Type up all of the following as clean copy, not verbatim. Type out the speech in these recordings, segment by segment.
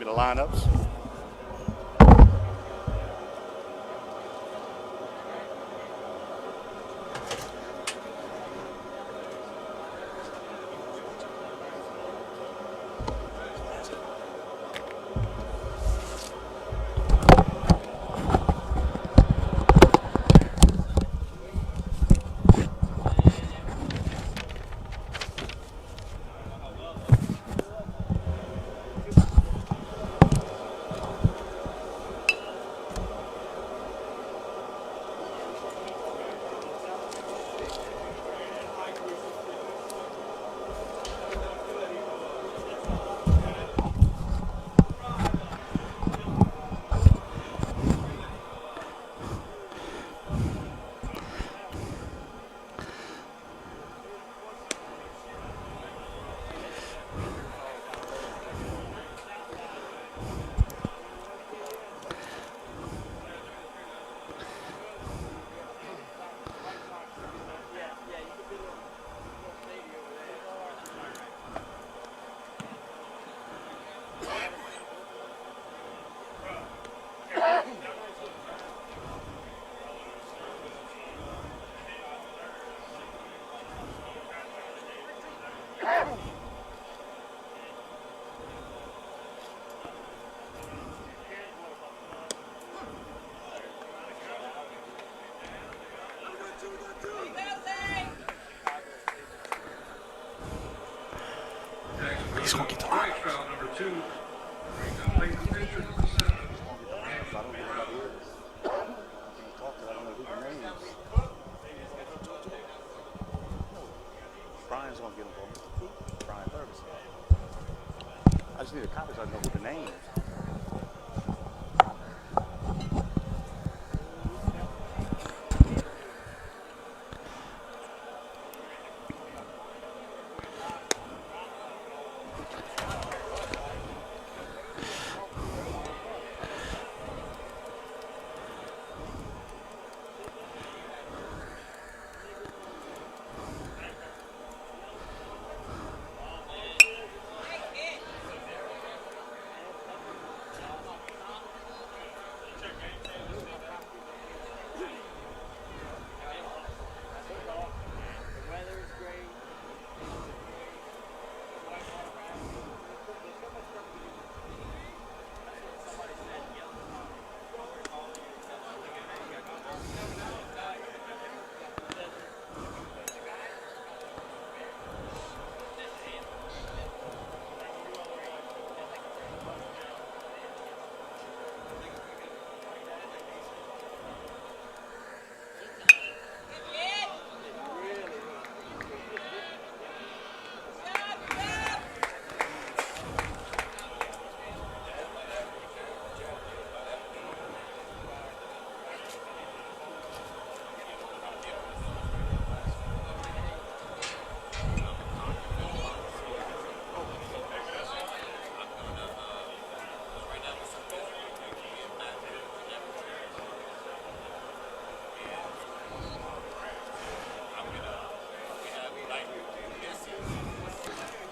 me the lineups. He's going to get the line. Brian's going to get him for me. Brian Ferguson. I just need a copy so I know who the name is.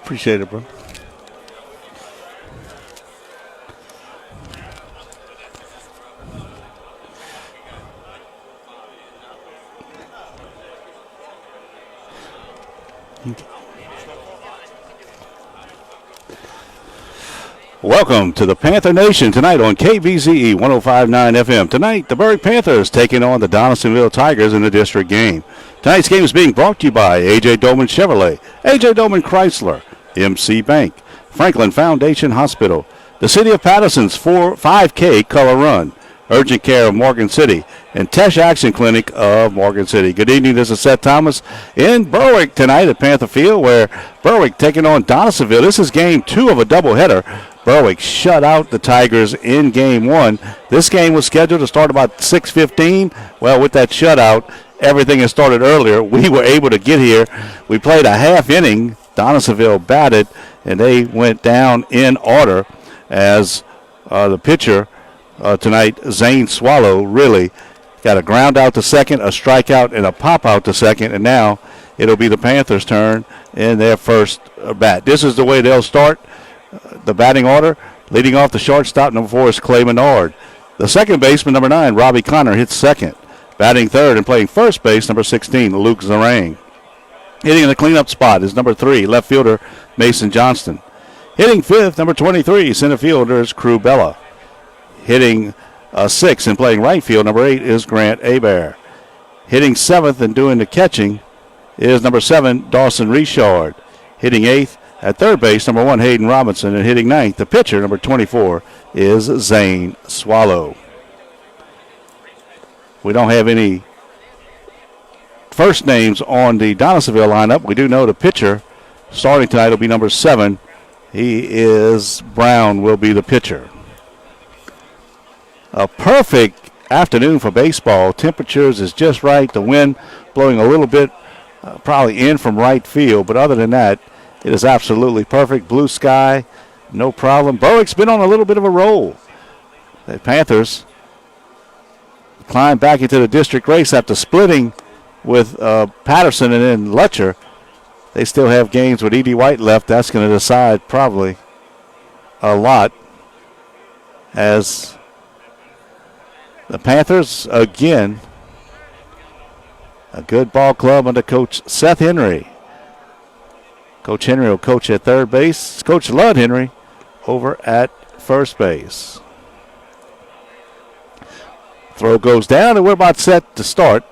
Appreciate it, bro. Welcome to the Panther Nation tonight on KBZE 105.9 FM. Tonight, the Berwick Panthers taking on the Donaldsonville Tigers in the district game. Tonight's game is being brought to you by A.J. Dolman Chevrolet, A.J. Dolman Chrysler, MC Bank, Franklin Foundation Hospital, the City of Patterson's 5K Color Run, Urgent Care of Morgan City, and Tesh Action Clinic of Morgan City. Good evening, this is Seth Thomas in Berwick tonight at Panther Field, where Berwick taking on Donaldsonville. This is game 2 of a doubleheader. Berwick shut out the Tigers in game 1. This game was scheduled to start about 6:15. Well, with that shutout, everything has started earlier. We were able to get here. We played a half inning. Donaldsonville batted, and they went down in order as the pitcher tonight, Zane Swallow, really got a ground out to second, a strikeout, and a pop out to second, and now it'll be the Panthers' turn in their first bat. This is the way they'll start the batting order. Leading off the shortstop, number 4 is Clay Menard. The second baseman, number 9, Robbie Connor, hits second. Batting third and playing first base, number 16, Luke Zarang. Hitting in the cleanup spot is number 3, left fielder Mason Johnston. Hitting fifth, number 23, center fielder is Crew Bella. Hitting sixth and playing right field, number 8 is Grant Abair. Hitting seventh and doing the catching is number 7, Dawson Richard. Hitting eighth at third base, number 1, Hayden Robinson. And hitting ninth, the pitcher, number 24, is Zane Swallow. We don't have any first names on the Donaldsonville lineup. We do know the pitcher starting tonight will be number 7. He is Brown, will be the pitcher. A perfect afternoon for baseball. Temperatures is just right. The wind blowing a little bit probably in from right field. But other than that, it is absolutely perfect. Blue sky, no problem. Berwick's been on a little bit of a roll. The Panthers climb back into the district race after splitting with Patterson and then Letcher. They still have games with E.D. White left. That's going to decide probably a lot, as the Panthers, again, a good ball club under Coach Seth Henry. Coach Henry will coach at third base. Coach Lud Henry over at first base. Throw goes down, and we're about set to start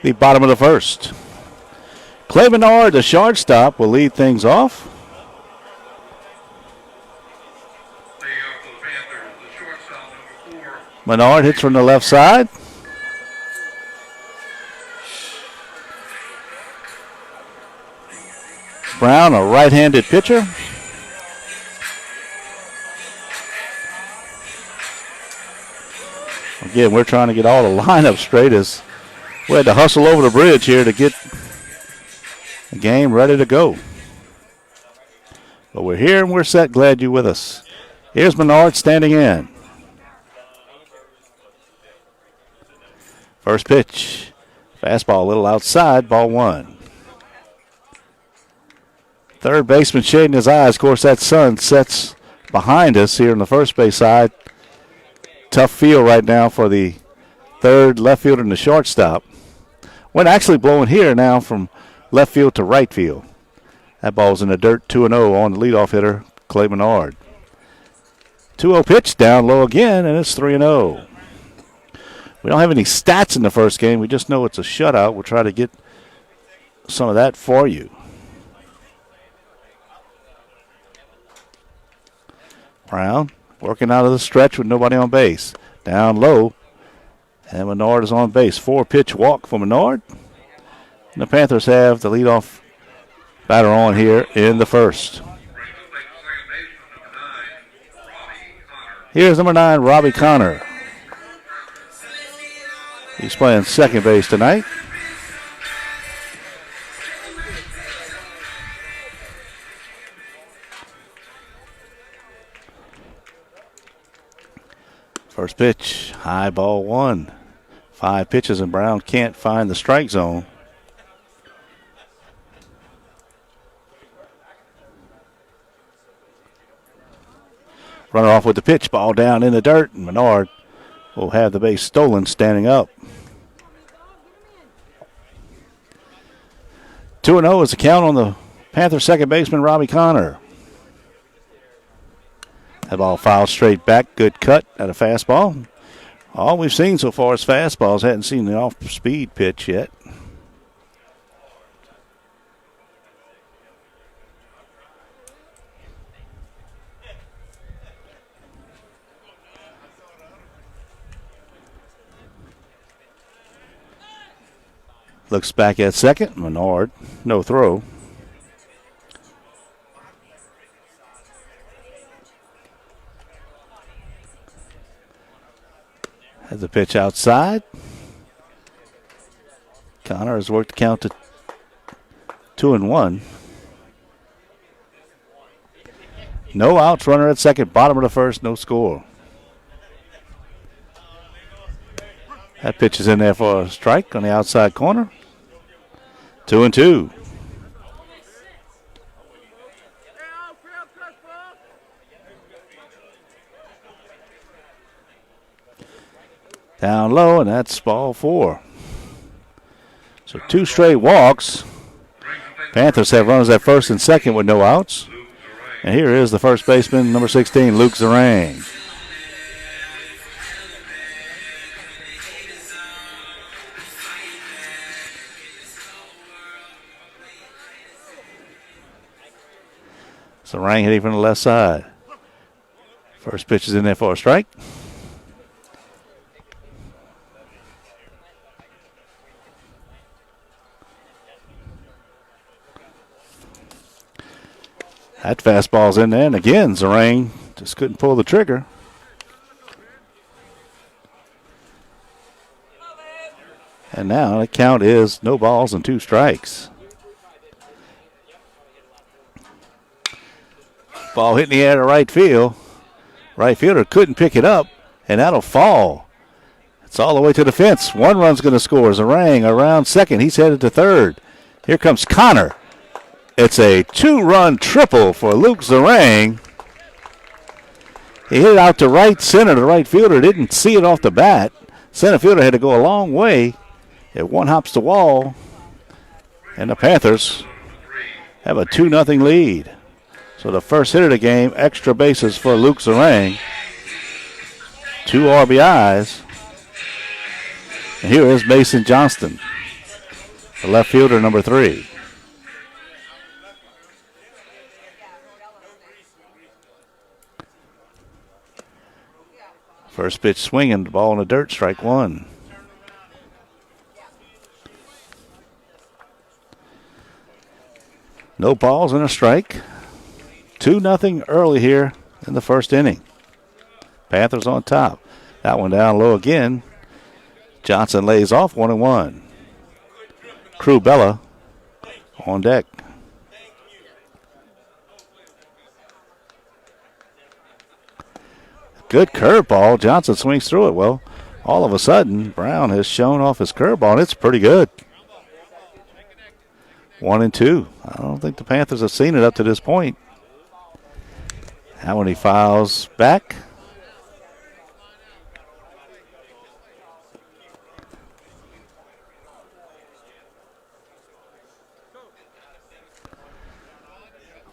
the bottom of the first. Clay Menard, the shortstop, will lead things off. Menard hits from the left side. Brown, a right-handed pitcher. Again, we're trying to get all the lineups straight as we had to hustle over the bridge here to get the game ready to go. But we're here and we're set. Glad you're with us. Here's Menard standing in. First pitch. Fastball a little outside. Ball 1. Third baseman shading his eyes. Of course, that sun sets behind us here on the first base side. Tough field right now for the third, left fielder, and the shortstop. Wind actually blowing here now from left field to right field. That ball's in the dirt, 2-0 on the leadoff hitter, Clay Menard. 2-0 pitch, down low again, and it's 3-0. We don't have any stats in the first game. We just know it's a shutout. We'll try to get some of that for you. Brown working out of the stretch with nobody on base. Down low, and Menard is on base. 4-pitch walk for Menard. And the Panthers have the leadoff batter on here in the first. Here's number 9, Robbie Connor. He's playing second base tonight. First pitch, high ball 1. 5 pitches, and Brown can't find the strike zone. Runner off with the pitch, ball down in the dirt, and Menard will have the base stolen standing up. 2-0 is the count on the Panther second baseman, Robbie Connor. That ball fouled straight back. Good cut at a fastball. All we've seen so far is fastballs. Hadn't seen the off-speed pitch yet. Looks back at second. Menard, no throw. Has the pitch outside. Connor has worked the count to 2-1. No outs, runner at second, bottom of the first, no score. That pitch is in there for a strike on the outside corner. 2-2. Down low, and that's ball 4. So 2 straight walks. Panthers have runners at first and second with no outs. And here is the first baseman, number 16, Luke Zarang. Zarang hitting from the left side. First pitch is in there for a strike. That fastball's in there, and again, Zarang just couldn't pull the trigger. And now the count is no balls and 2 strikes. Ball hit in the air to right field. Right fielder couldn't pick it up, and that'll fall. It's all the way to the fence. 1 run's going to score. Zarang around second. He's headed to third. Here comes Connor. It's a 2-run triple for Luke Zarang. He hit it out to right center. The right fielder didn't see it off the bat. Center fielder had to go a long way. It 1-hops the wall. And the Panthers have a 2-0 lead. So the first hit of the game, extra bases for Luke Zarang. 2 RBIs. And here is Mason Johnston, the left fielder, number 3. First pitch swinging, the ball in the dirt, strike 1. No balls and a strike. 2-0 early here in the first inning. Panthers on top. That one down low again. Johnson lays off 1-1. Crew Bella on deck. Good curveball. Johnson swings through it. Well, all of a sudden, Brown has shown off his curveball, and it's pretty good. 1-2. I don't think the Panthers have seen it up to this point. Now when he fouls back.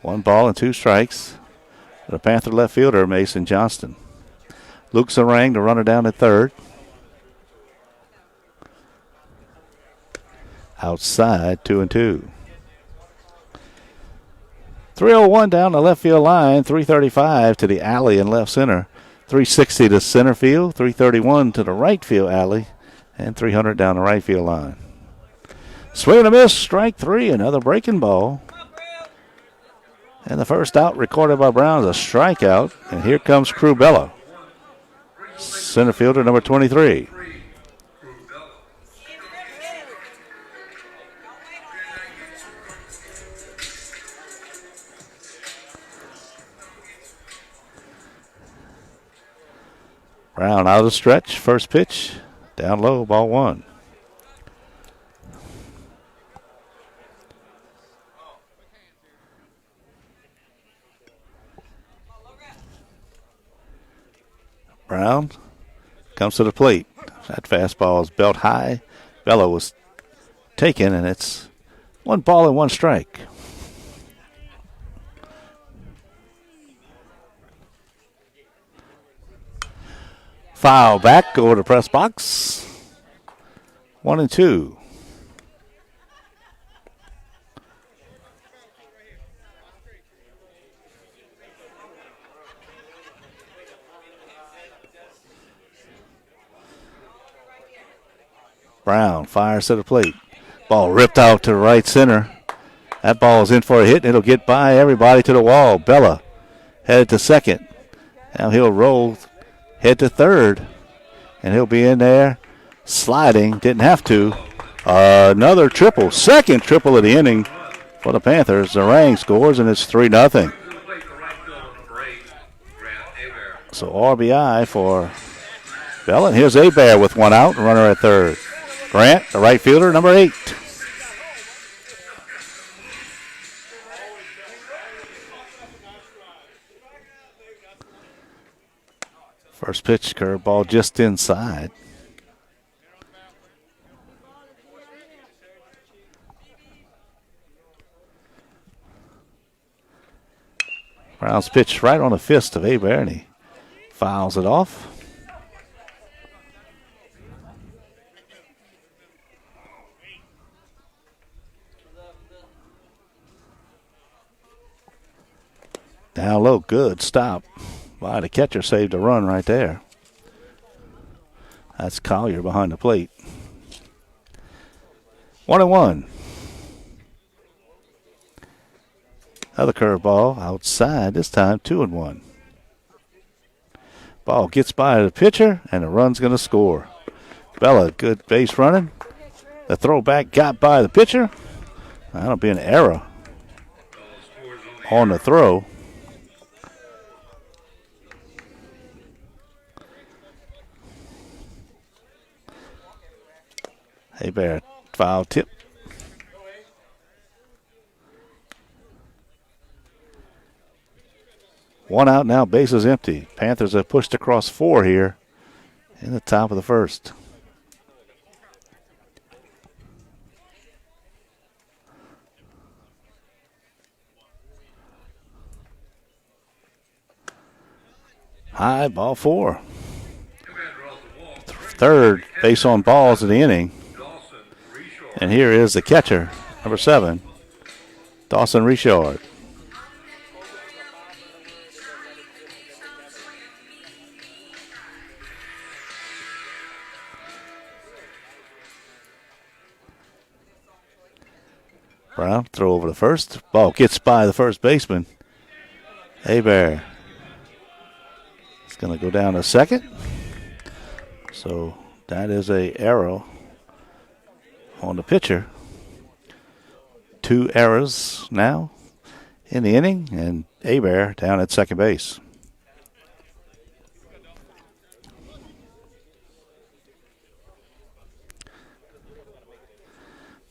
One ball and 2 strikes. The Panther left fielder, Mason Johnston. Luke Zarang, the runner down at third. Outside, 2-2. 301 down the left field line, 335 to the alley in left center, 360 to center field, 331 to the right field alley, and 300 down the right field line. Swing and a miss, strike 3, another breaking ball. And the first out recorded by Brown is a strikeout, and here comes Crew Bella, center fielder number 23. Brown out of the stretch, first pitch, down low, ball 1. Brown comes to the plate. That fastball is belt high. Bella was taken, and it's 1 ball and 1 strike. Foul back over the press box. 1-2. Brown fires to the plate. Ball ripped out to right center. That ball is in for a hit, and it'll get by everybody to the wall. Bella headed to second. Now he'll roll, head to third, and he'll be in there sliding. Didn't have to. Another triple, second triple of the inning for the Panthers. Zarang scores, and it's 3-0. So RBI for Bella. And here's Abear with 1 out, runner at third. Grant, the right fielder, number 8. First pitch, curveball just inside. Brown's pitch right on the fist of Abear, and he fouls it off. Down low, good stop by the catcher, saved a run right there. That's Collier behind the plate. 1-1. Another curveball outside, this time 2-1. Ball gets by the pitcher, and the run's going to score. Bella, good base running. The throwback got by the pitcher. That'll be an error on the throw. Hey, Bear, foul tip. One out now, bases empty. Panthers have pushed across 4 here in the top of the first. High, ball 4. Third base on balls of the inning. And here is the catcher, number 7, Dawson Richard. Brown, throw over the first. Ball gets by the first baseman. Abear. It's going to go down to second. So that is a error on the pitcher. 2 errors now in the inning, and Abear down at second base.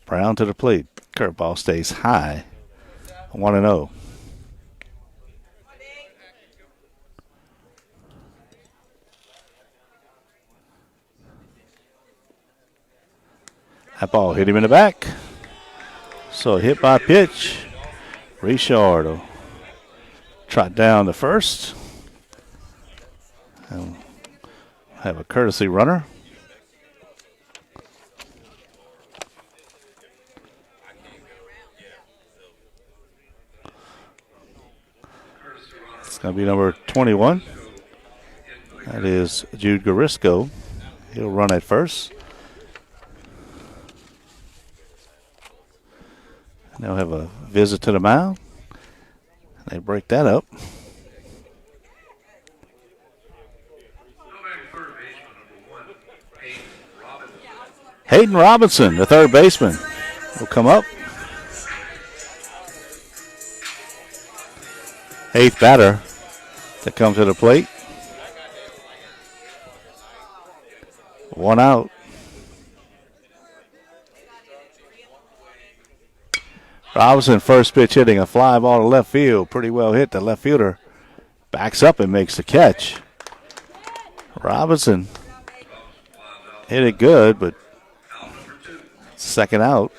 Brown to the plate. Curveball stays high. 1-0. That ball hit him in the back. So hit by pitch. Richard will trot down the first. And have a courtesy runner. It's going to be number 21. That is Jude Garisco. He'll run at first. They'll have a visit to the mound. They break that up. Hayden Robinson, the third baseman, will come up. 8th batter to come to the plate. 1 out. Robinson, first pitch hitting a fly ball to left field. Pretty well hit. The left fielder backs up and makes the catch. Robinson hit it good, but second out.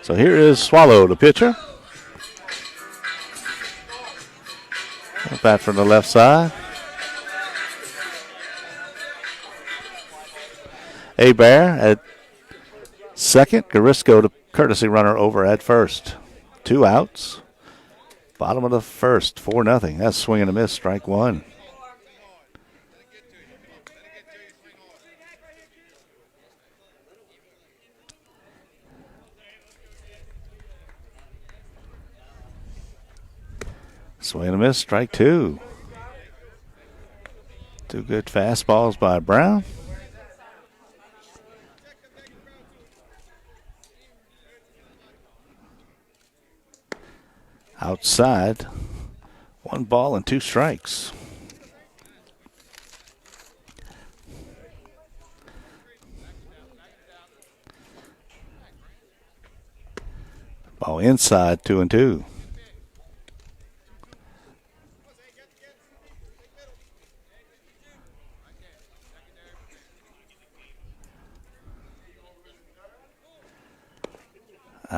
So here is Swallow, the pitcher. Bat from the left side. Abear at second. Garisco, the courtesy runner, over at first. 2 outs. Bottom of the first, 4-0. That's swing and a miss, strike 1. Swing and a miss, strike 2. 2 good fastballs by Brown. Outside, 1 ball and 2 strikes. Ball inside, 2-2.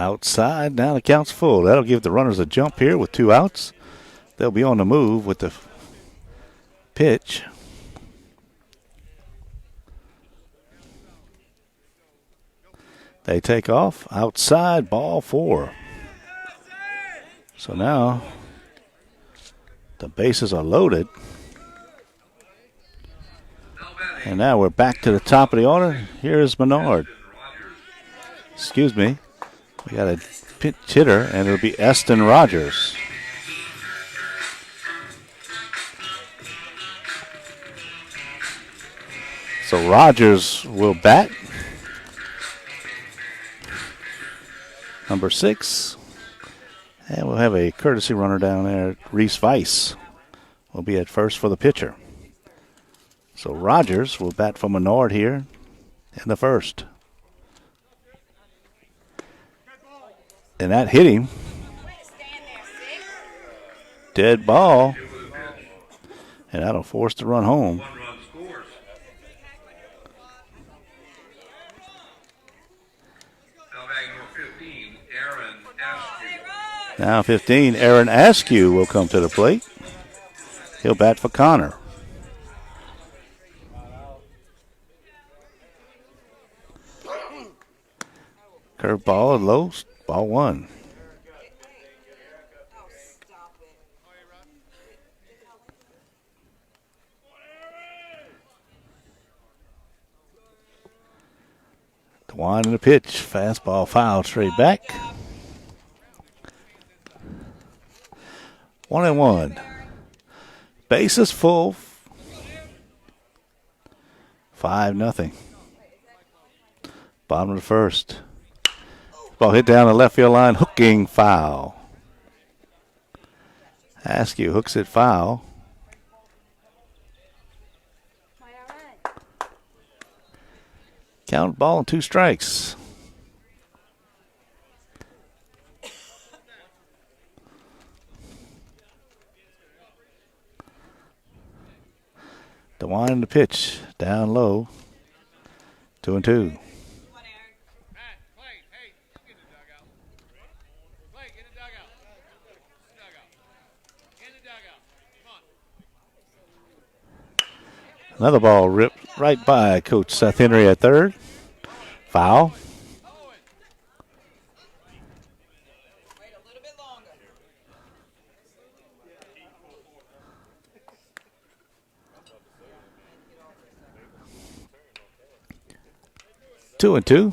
outside. Now the count's full. That'll give the runners a jump here with 2 outs. They'll be on the move with the pitch. They take off. Outside, ball 4. So now the bases are loaded. And now we're back to the top of the order. Here's Menard. Excuse me. We got a pinch hitter, and it'll be Eston Rogers. So Rogers will bat. Number 6. And we'll have a courtesy runner down there. Reese Weiss will be at first for the pitcher. So Rogers will bat for Menard here in the first. And that hit him. Dead ball. And that'll force the run home. Now 15, Aaron Askew will come to the plate. He'll bat for Connor. Curveball low, ball 1. The wind and the pitch, fastball foul straight back. 1-1. Bases full. 5-0. Bottom of the first. Ball hit down the left field line, hooking foul. Askew hooks it foul. Count ball and 2 strikes. The wind and the pitch down low. 2-2. Another ball ripped right by Coach Seth Henry at third. Foul. Two and two.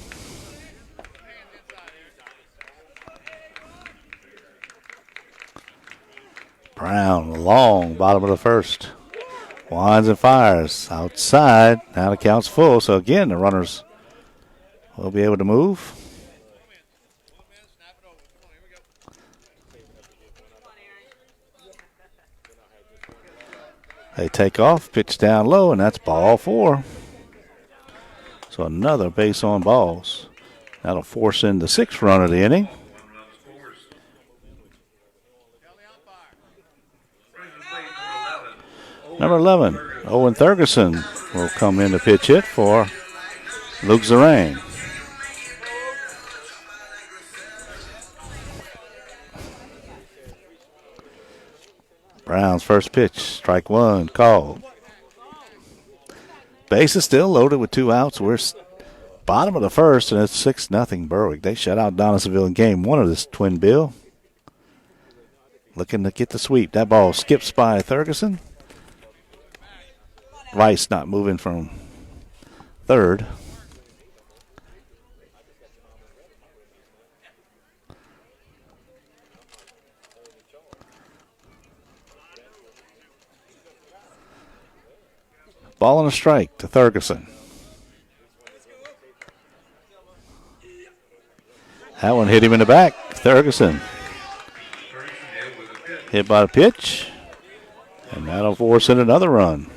Brown, long, bottom of the first. Winds and fires outside. Now the count's full. So again, the runners will be able to move. They take off, pitch down low, and that's ball 4. So another base on balls. That'll force in the 6th run of the inning. Number 11, Owen Thurgerson will come in to pitch hit for Luke Zarang. Brown's first pitch, strike 1, called. Base is still loaded with 2 outs. We're bottom of the first, and it's 6-0 Berwick. They shut out Donaldsonville in game 1 of this twin bill. Looking to get the sweep. That ball skips by Thurgerson. Rice not moving from third. Ball and a strike to Thurgerson. That one hit him in the back. Thurgerson hit by the pitch, and that'll force in another run.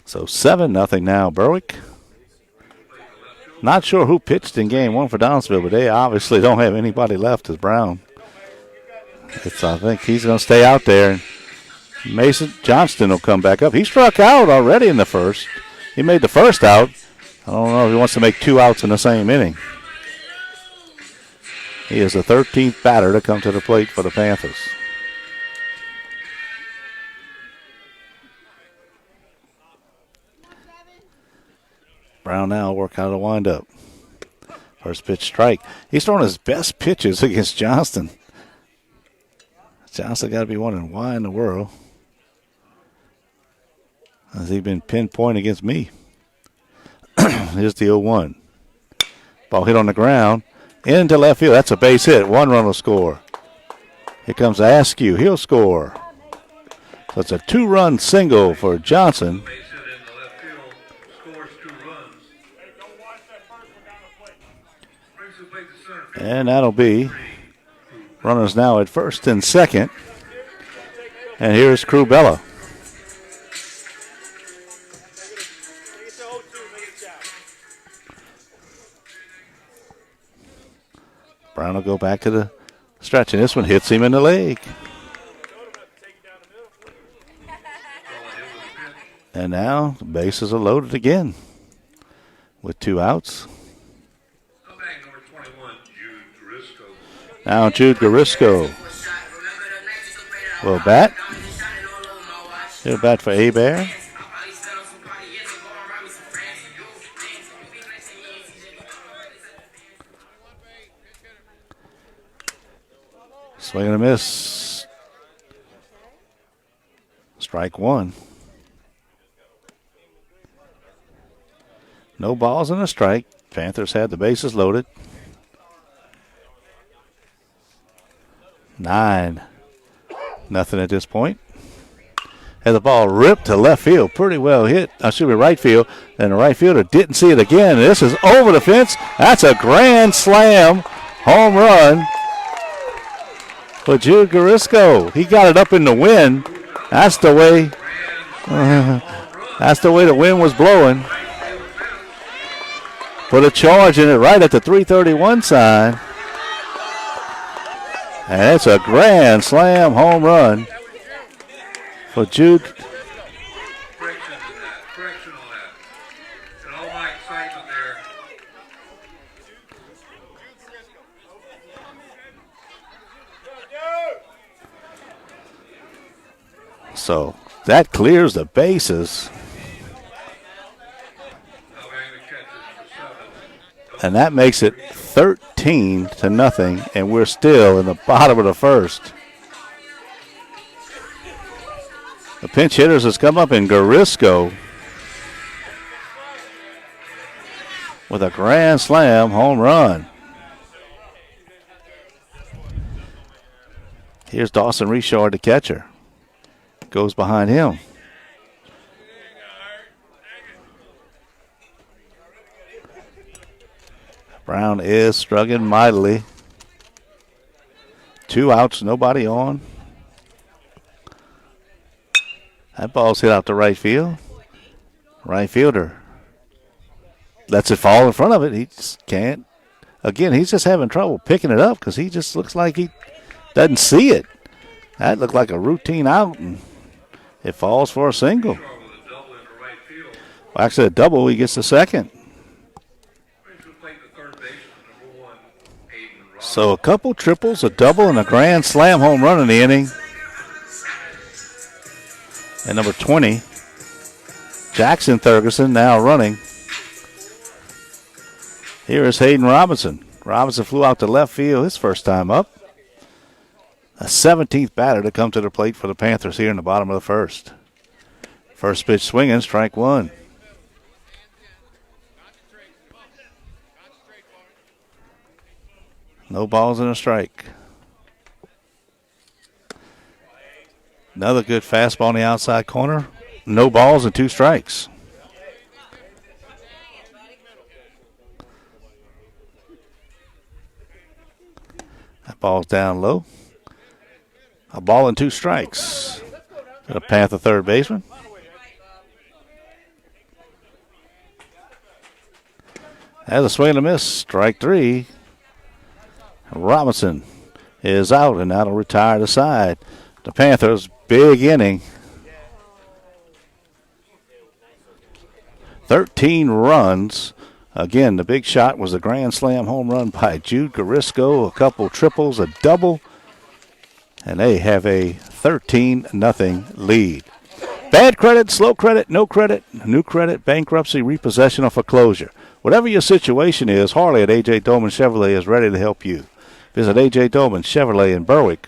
So 7-0 now, Berwick. Not sure who pitched in game 1 for Donaldsonville, but they obviously don't have anybody left as Brown. I think he's going to stay out there. Mason Johnston will come back up. He struck out already in the first. He made the first out. I don't know if he wants to make 2 outs in the same inning. He is the 13th batter to come to the plate for the Panthers. Brown now work out a windup. First pitch strike. He's throwing his best pitches against Johnston. Johnston got to be wondering why in the world has he been pinpoint against me. Here's the 0-1. Ball hit on the ground. Into left field. That's a base hit. 1 run will score. Here comes Askew. He'll score. So it's a 2-run single for Johnson. And that'll be runners now at first and second. And here's Crubella. Brown will go back to the stretch, and this one hits him in the leg. And now the bases are loaded again with 2 outs. Now Jude Garisco will bat. He'll bat for Hebert. Swing and a miss. Strike 1. No balls and a strike. Panthers had the bases loaded. 9-0 at this point. Had the ball ripped to left field. Pretty well hit. Should be right field. And the right fielder didn't see it again. This is over the fence. That's a grand slam home run for Jude Garisco. He got it up in the wind. That's the way. That's the way the wind was blowing. Put a charge in it right at the 331 sign. And it's a grand slam home run for Jude. Correction on that. And all my excitement there. So that clears the bases. And that makes it 13-0, and we're still in the bottom of the first. The pinch hitters has come up in Garisco with a grand slam home run. Here's Dawson Richard, the catcher. Goes behind him. Brown is struggling mightily. 2 outs, nobody on. That ball's hit out to right field. Right fielder lets it fall in front of it. He just can't. Again, he's just having trouble picking it up because he just looks like he doesn't see it. That looked like a routine out, and it falls for a single. Well, actually, a double, he gets the second. So a couple triples, a double, and a grand slam home run in the inning. And number 20, Jackson Ferguson now running. Here is Hayden Robinson. Robinson flew out to left field his first time up. A 17th batter to come to the plate for the Panthers here in the bottom of the first. First pitch swinging, strike 1. No balls and a strike. Another good fastball on the outside corner. No balls and 2 strikes. That ball's down low. A ball and 2 strikes. To the Panther third baseman. Has a swing and a miss. Strike 3. Robinson is out, and that'll retire the side. The Panthers, big inning. 13 runs Again, the big shot was a grand slam home run by Jude Garisco, a couple triples, a double, and they have a 13-0 lead. Bad credit, slow credit, no credit, new credit, bankruptcy, repossession, or foreclosure. Whatever your situation is, Harley at A.J. Dolman Chevrolet is ready to help you. Visit A.J. Dolman Chevrolet in Berwick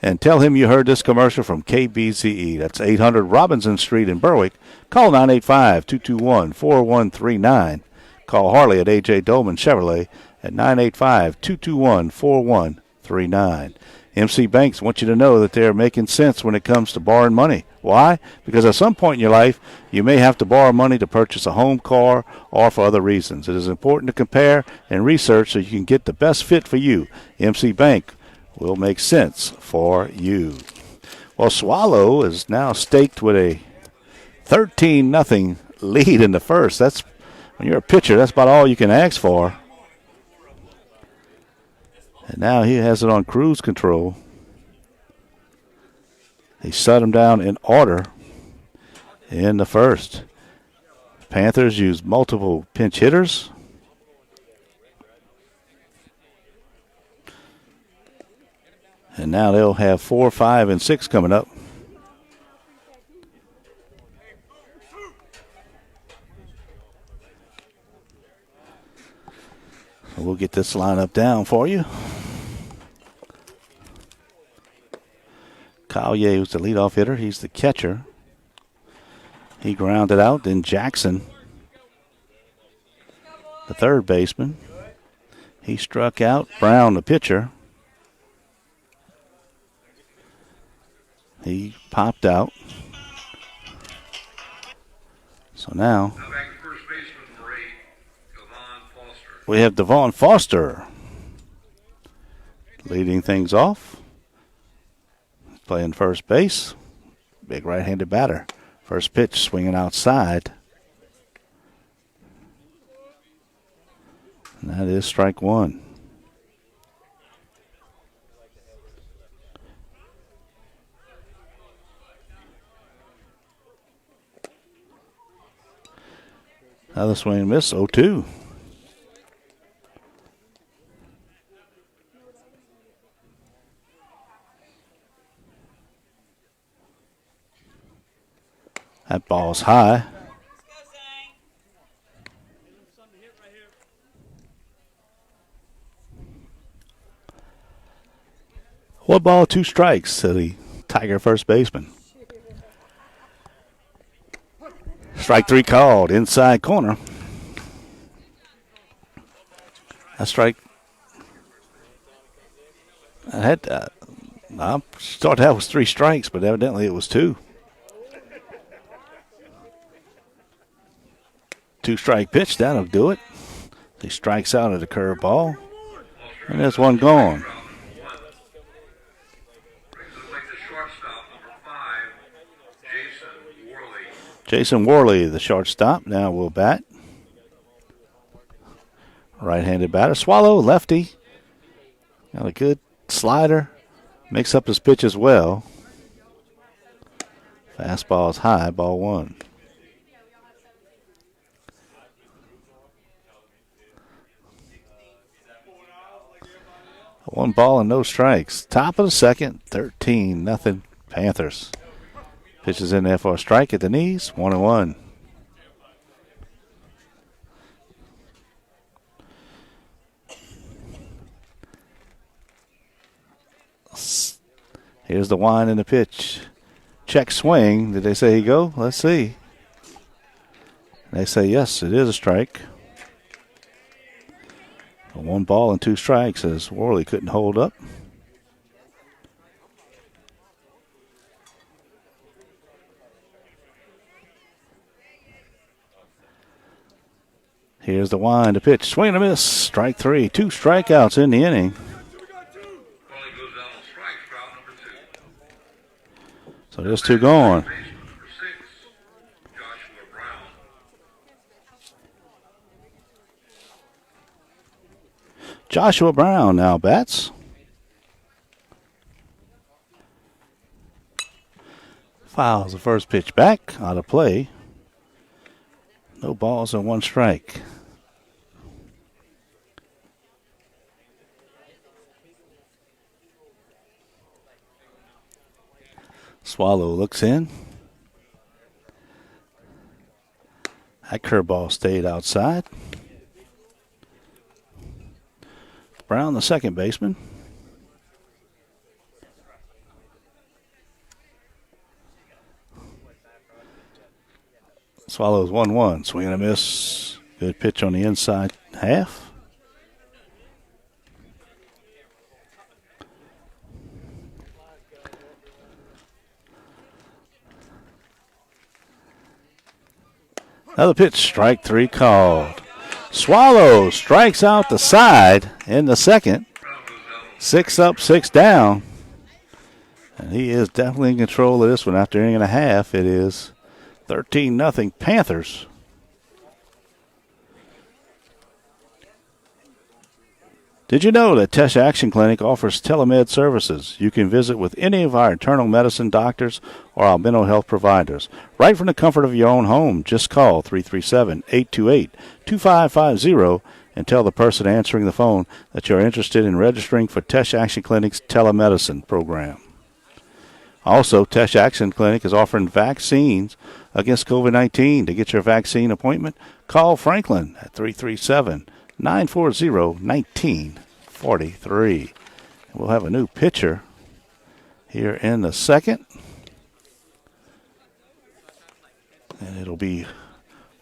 and tell him you heard this commercial from KBZE. That's 800 Robinson Street in Berwick. Call 985-221-4139. Call Harley at A.J. Dolman Chevrolet at 985-221-4139. MC Banks wants you to know that they're making sense when it comes to borrowing money. Why? Because at some point in your life, you may have to borrow money to purchase a home, car, or for other reasons. It is important to compare and research so you can get the best fit for you. MC Bank will make sense for you. Well, Swallow is now staked with a 13-0 lead in the first. That's when you're a pitcher, that's about all you can ask for. And now he has it on cruise control. He shut him down in order in the first. Panthers used multiple pinch hitters. And now they'll have 4, 5, and 6 coming up. So we'll get this lineup down for you. Collier was the leadoff hitter. He's the catcher. He grounded out. Then Jackson, the third baseman. He struck out. Brown, the pitcher. He popped out. So now we have Devon Foster leading things off. Playing first base. Big right-handed batter. First pitch swinging outside. And that is strike one. Another swing and miss, 0-2. That ball's high. One ball, 2 strikes to the Tiger first baseman. Strike 3 called, inside corner. A strike. I thought that was 3 strikes, but evidently it was 2. 2-strike pitch, that'll do it. He strikes out at a curveball. And there's one gone. Jason Worley, the shortstop, now will bat. Right-handed batter. Swallow, lefty. Got a good slider. Makes up his pitch as well. Fastball is high, ball 1. One ball and no strikes. Top of the second, 13-0 Panthers. Pitches in there for a strike at the knees, 1-1. Here's the wind and the pitch. Check swing. Did they say he go? Let's see. They say yes, it is a strike. 1 ball and 2 strikes as Worley couldn't hold up. Here's the wind, the pitch, swing and a miss, strike 3. 2 strikeouts in the inning. So there's 2 gone. Joshua Brown now bats. Fouls the first pitch back, out of play. No balls and 1 strike. Swallow looks in. That curveball stayed outside. Brown, the second baseman. Swallows 1-1. Swing and a miss. Good pitch on the inside half. Another pitch, strike three called. Swallow strikes out the side in the second. 6 up, 6 down. And he is definitely in control of this one after inning and a half. It is 13-0 Panthers. Did you know that Tesh Action Clinic offers telemed services? You can visit with any of our internal medicine doctors or our mental health providers. Right from the comfort of your own home, just call 337-828-2550 and tell the person answering the phone that you're interested in registering for Tesh Action Clinic's telemedicine program. Also, Tesh Action Clinic is offering vaccines against COVID-19. To get your vaccine appointment, call Franklin at 337-940-1943. We'll have a new pitcher here in the second. And it'll be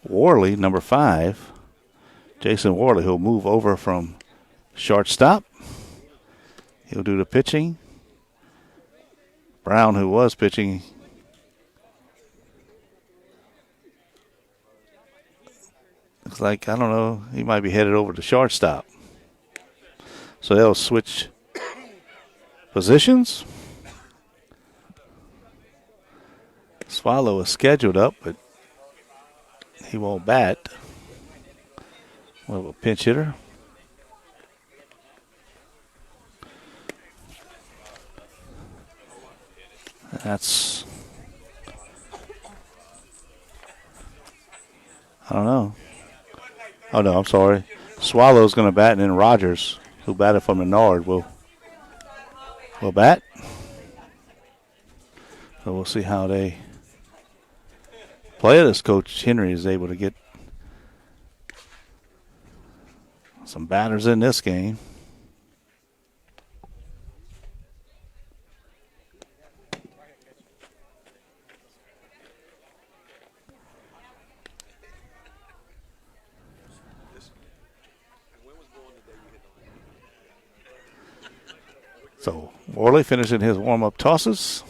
Worley, number 5. Jason Worley, who'll move over from shortstop. He'll do the pitching. Brown, who was pitching, looks like, I don't know, he might be headed over to shortstop. So they'll switch positions. Swallow is scheduled up, but he won't bat. We'll have a pinch hitter. That's, I don't know. Oh, no, I'm sorry. Swallow's going to bat, and then Rogers, who batted for Menard, will bat. So we'll see how they play it as Coach Henry is able to get some batters in this game. So Worley finishing his warm-up tosses.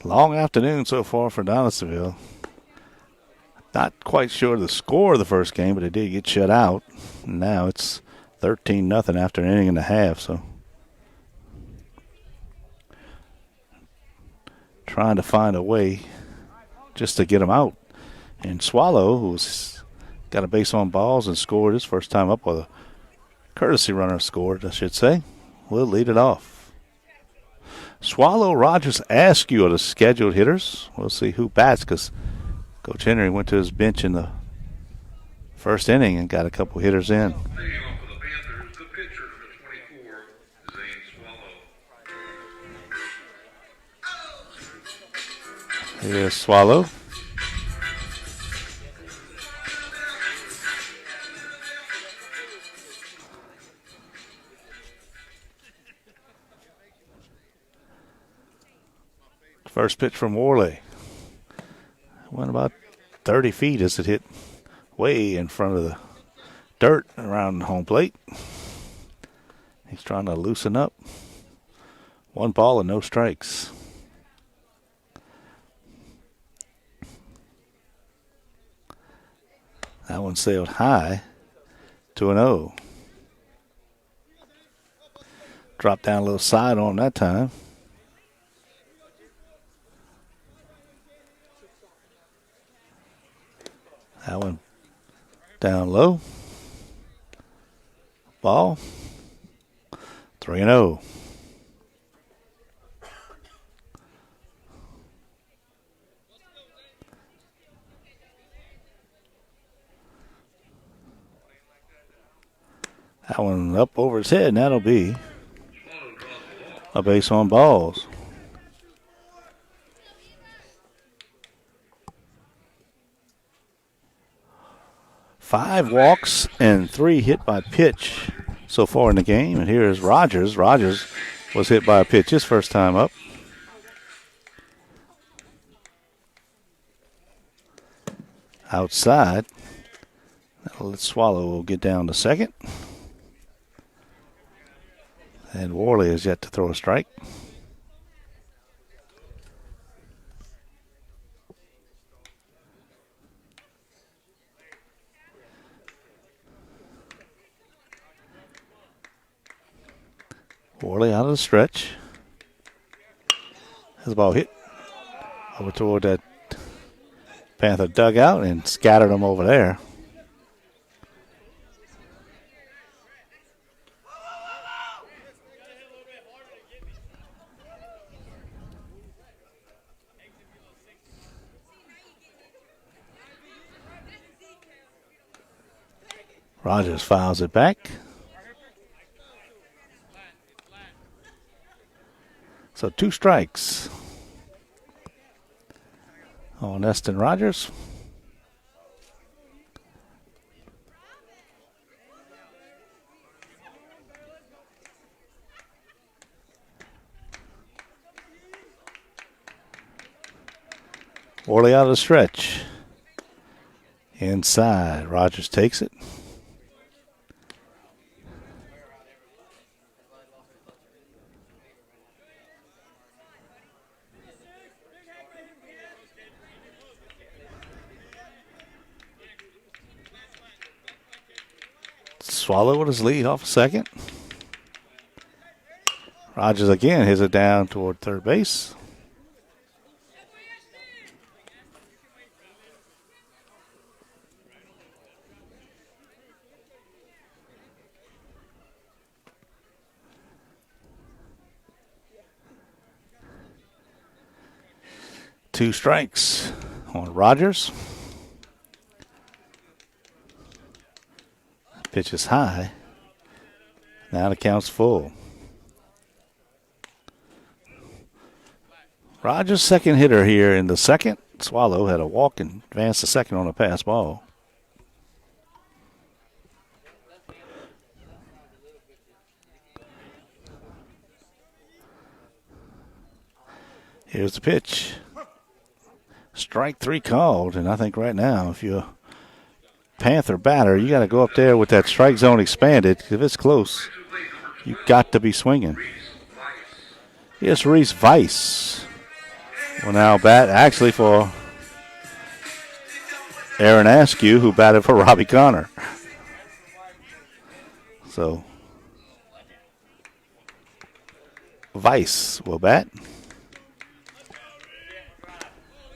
Long afternoon so far for Donaldsonville. Not quite sure the score of the first game, but it did get shut out. Now it's 13-0 after an inning and a half. So trying to find a way just to get them out. And Swallow, who's got a base on balls and scored his first time up, with a courtesy runner scored, I should say, will lead it off. Swallow, Rogers, Askew are the scheduled hitters. We'll see who bats, because Coach Henry went to his bench in the first inning and got a couple hitters in. Leading off for the Panthers, the pitcher, number 24, Zane Swallow. Here's Swallow. First pitch from Worley. Went about 30 feet as it hit way in front of the dirt around the home plate. He's trying to loosen up. 1 ball and no strikes. That one sailed high to an 0. Dropped down a little side on that time. That one down low. Ball. 3-0. That one up over his head, and that'll be a base on balls. 5 walks and 3 hit by pitch so far in the game. And here is Rogers. Rogers was hit by a pitch his first time up. Outside. Let's Swallow will get down to second. And Worley is yet to throw a strike. Worley out of the stretch. Has the ball hit over toward that Panther dugout and scattered them over there. Rogers fouls it back. So 2 strikes on Eston Rogers. Worley out of the stretch. Inside, Rogers takes it. Swallow with his lead off second. Rogers again hits it down toward third base. Two strikes on Rogers. Pitch is high. Now the count's full. Rogers' second hitter here in the second. Swallow had a walk and advanced to second on a pass ball. Here's the pitch. Strike 3 called, and I think right now, if you're a Panther batter, you got to go up there with that strike zone expanded. If it's close, you got to be swinging. Here's Reese Weiss. Will now bat actually for Aaron Askew, who batted for Robbie Connor. So Weiss will bat.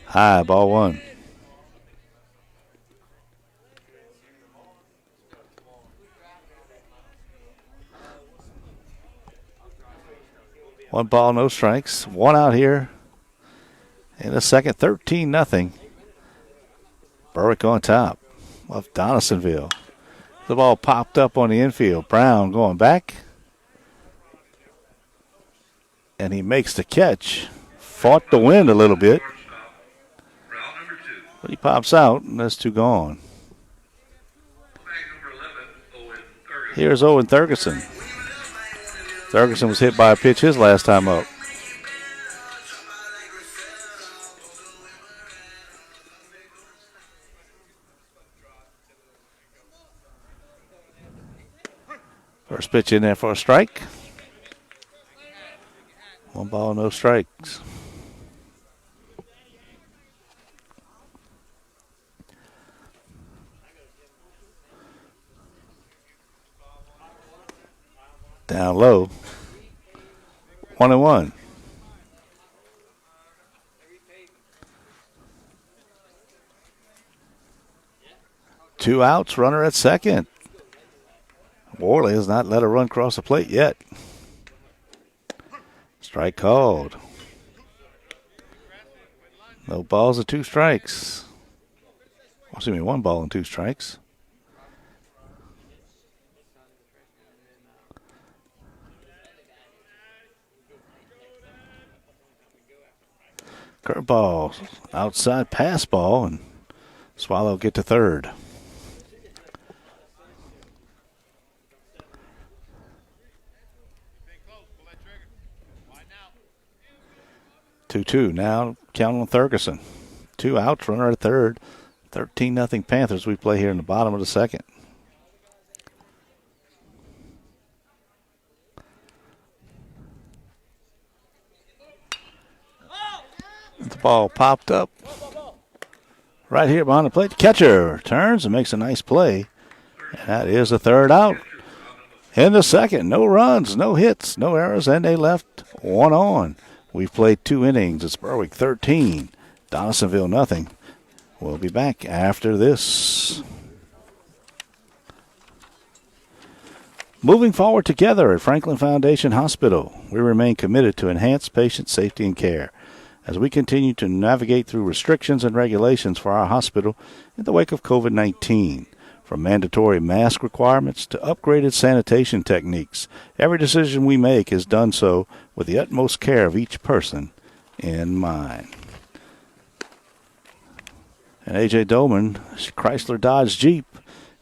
High, ball 1. One ball, no strikes. One out here in the second, 13-0. Berwick on top of Donaldsonville. The ball popped up on the infield. Brown going back. And he makes the catch. Fought the wind a little bit. But he pops out, and that's 2 gone. Here's Owen Thurgeson. Thurgeson was hit by a pitch his last time up. First pitch in there for a strike. 1 ball, no strikes. Down low. 1-1. Two outs, runner at second. Worley has not let a run cross the plate yet. Strike called. No balls and 2 strikes. Excuse me, 1 ball and 2 strikes. Curveball, outside pass ball, and Swallow get to third. Two now. Count on Ferguson. 2 outs, runner at third. 13-0 Panthers. We play here in the bottom of the second. The ball popped up right here behind the plate. The catcher turns and makes a nice play. And that is the third out. In the second, no runs, no hits, no errors, and they left 1 on. We've played 2 innings. It's Berwick 13, Donaldsonville nothing. We'll be back after this. Moving forward together at Franklin Foundation Hospital, we remain committed to enhance patient safety and care as we continue to navigate through restrictions and regulations for our hospital in the wake of COVID-19. From mandatory mask requirements to upgraded sanitation techniques, every decision we make is done so with the utmost care of each person in mind. And A.J. Dolman, Chrysler Dodge Jeep,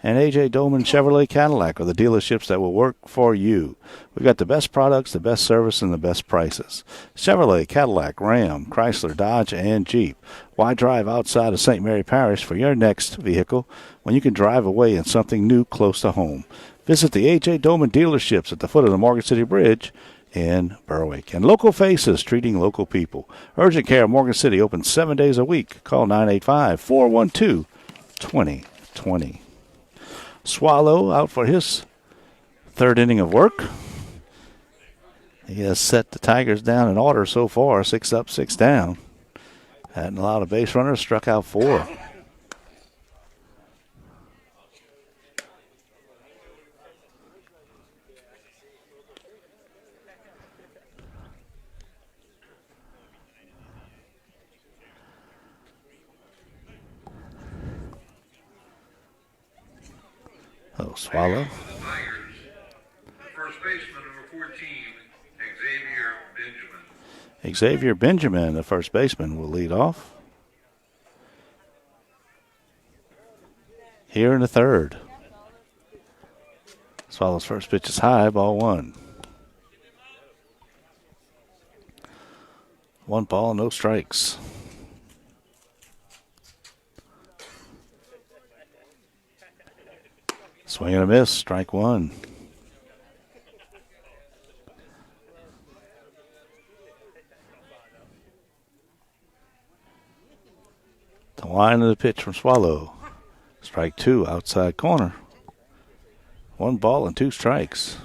and A.J. Dolman Chevrolet Cadillac are the dealerships that will work for you. We've got the best products, the best service, and the best prices. Chevrolet, Cadillac, Ram, Chrysler, Dodge, and Jeep. Why drive outside of St. Mary Parish for your next vehicle when you can drive away in something new close to home? Visit the A.J. Dolman dealerships at the foot of the Morgan City Bridge in Berwick. And Local Faces, treating local people. Urgent Care Morgan City, open 7 days a week. Call 985-412-2020. Swallow out for his third inning of work. He has set the Tigers down in order so far, 6 up, 6 down. Hadn't allowed a base runner, struck out 4. Oh, Swallow. First baseman, number 14, Xavier Benjamin. Xavier Benjamin, the first baseman, will lead off. Here in the third. Swallow's first pitch is high, ball 1. 1 ball, no strikes. Swing and a miss, strike 1. The line of the pitch from Swallow. Strike 2, outside corner. 1 ball and 2 strikes.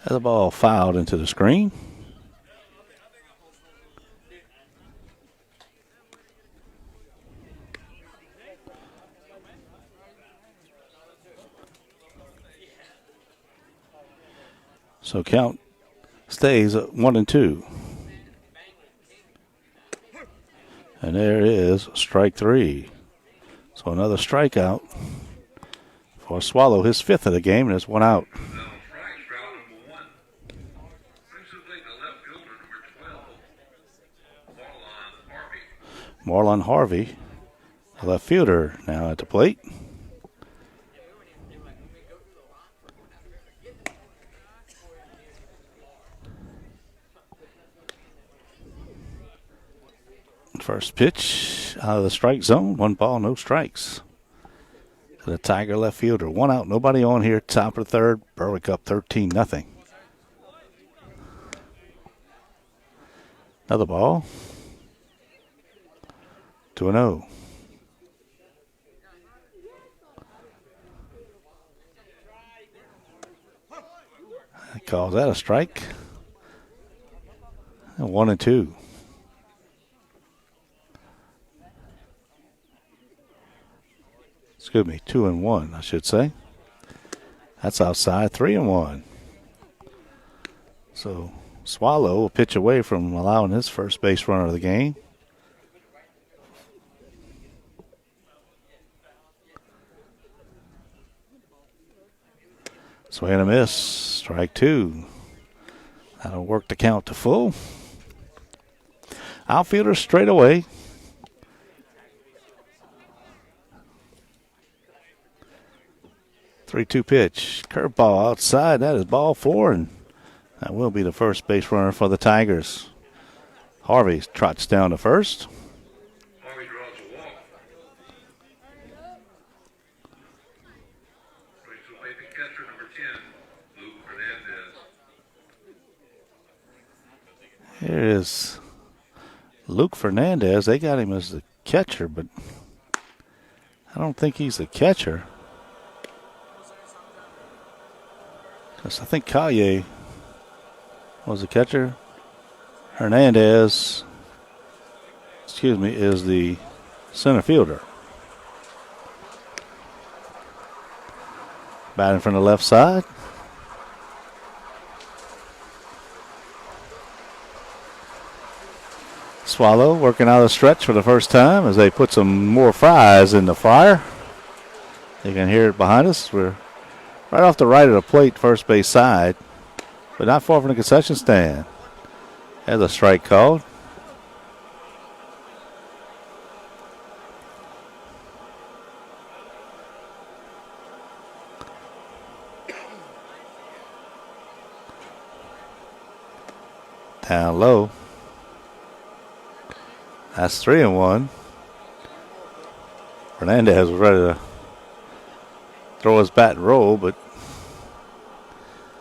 Has the ball fouled into the screen. So count stays at 1 and 2. And there is strike 3. So another strikeout for Swallow, his 5th of the game, and it's 1 out. Marlon Harvey, the left fielder, now at the plate. First pitch out of the strike zone. 1 ball, no strikes. The Tiger left fielder. 1 out, nobody on here. Top of the third. Berwick up 13-0. Another ball. 2-0. He calls that a strike. 1 and 2. Excuse me, 2 and 1, I should say. That's outside, 3 and 1. So Swallow will pitch away from allowing his first base runner of the game. Swing and a miss. Strike two. That'll work the count to full. Outfielder straight away. Three-two pitch. Curveball outside. That is ball four, and that will be the first base runner for the Tigers. Harvey trots down to first. Harvey draws a walk. Brings away the catcher, number 10, Luke Fernandez. Here is Luke Fernandez. They got him as the catcher, but I don't think he's the catcher. Because I think Collier was the catcher. Hernandez, is the center fielder. Batting from the left side. Swallow working out a stretch for the first time as they put some more fries in the fryer. You can hear it behind us. We're right off the right of the plate, first base side, but not far from the concession stand. There's a strike called. Down low. That's 3-1. Fernandez was ready to throw his bat and roll, but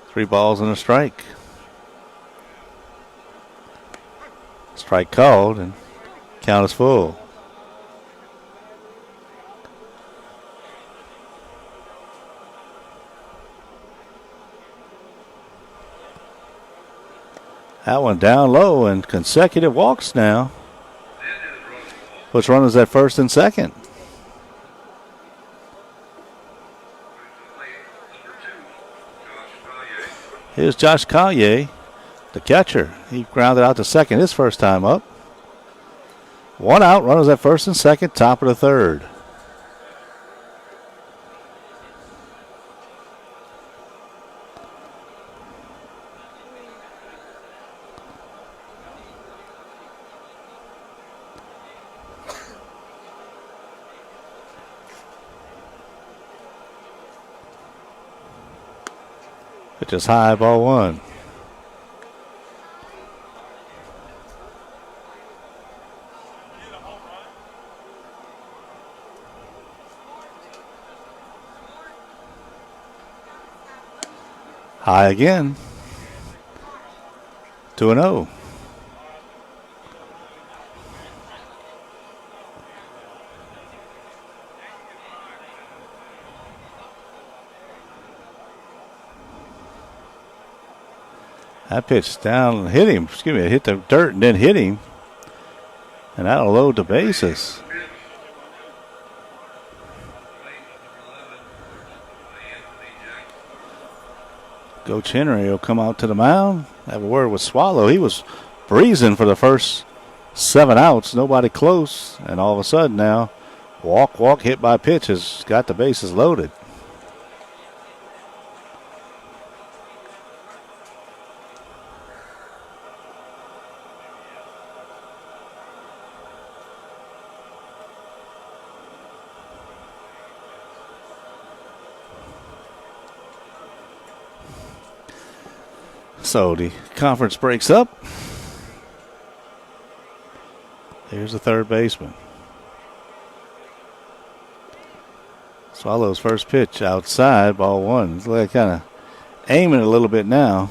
3 balls and a strike. Strike called, and count is full. That one down low, and consecutive walks now. Puts runners at first and second. Here's Josh Collier, the catcher. He grounded out to second his first time up. 1 out, runners at first and second, top of the third. Pitch is high, ball one. High again. 2-0. That pitch down, hit him. Hit the dirt and then hit him. And that'll load the bases. Coach Henry will come out to the mound. Have a word with Swallow. He was breezing for the first 7 outs. Nobody close. And all of a sudden now, walk, hit by pitch has got the bases loaded. So the conference breaks up. Here's the third baseman. Swallow's first pitch outside, ball one. It's like kind of aiming a little bit now.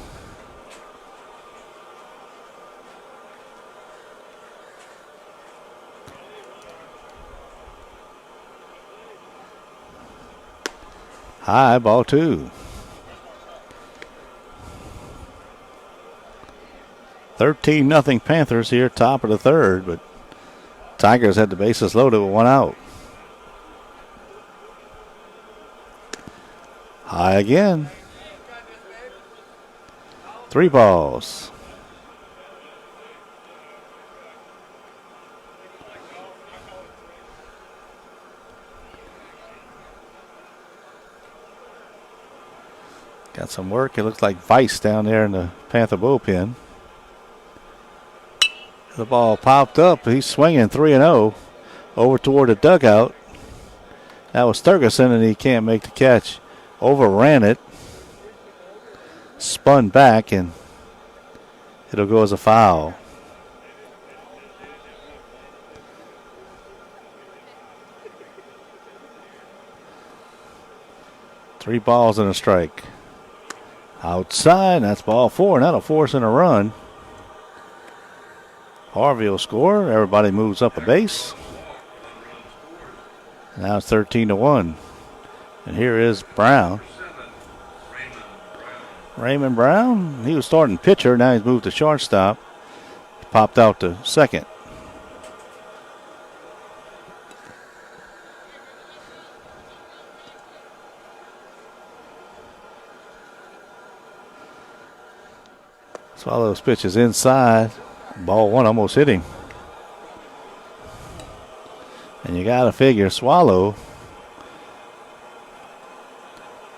High, ball two. 13-0 Panthers here, top of the third, but Tigers had the bases loaded with 1 out. High again. 3 balls. Got some work. It looks like Vice down there in the Panther bullpen. The ball popped up. He's swinging 3-0 over toward the dugout. That was Thurgeson, and he can't make the catch. Overran it. Spun back, and it'll go as a foul. Three balls and a strike. Outside, that's ball four, and that'll force in a run. Harvey will score. Everybody moves up a base. Now it's 13-1. And here is Brown. Raymond Brown, he was starting pitcher. Now he's moved to shortstop. Popped out to second. Swallow's pitch is inside. Ball one almost hit him. And you got to figure Swallow,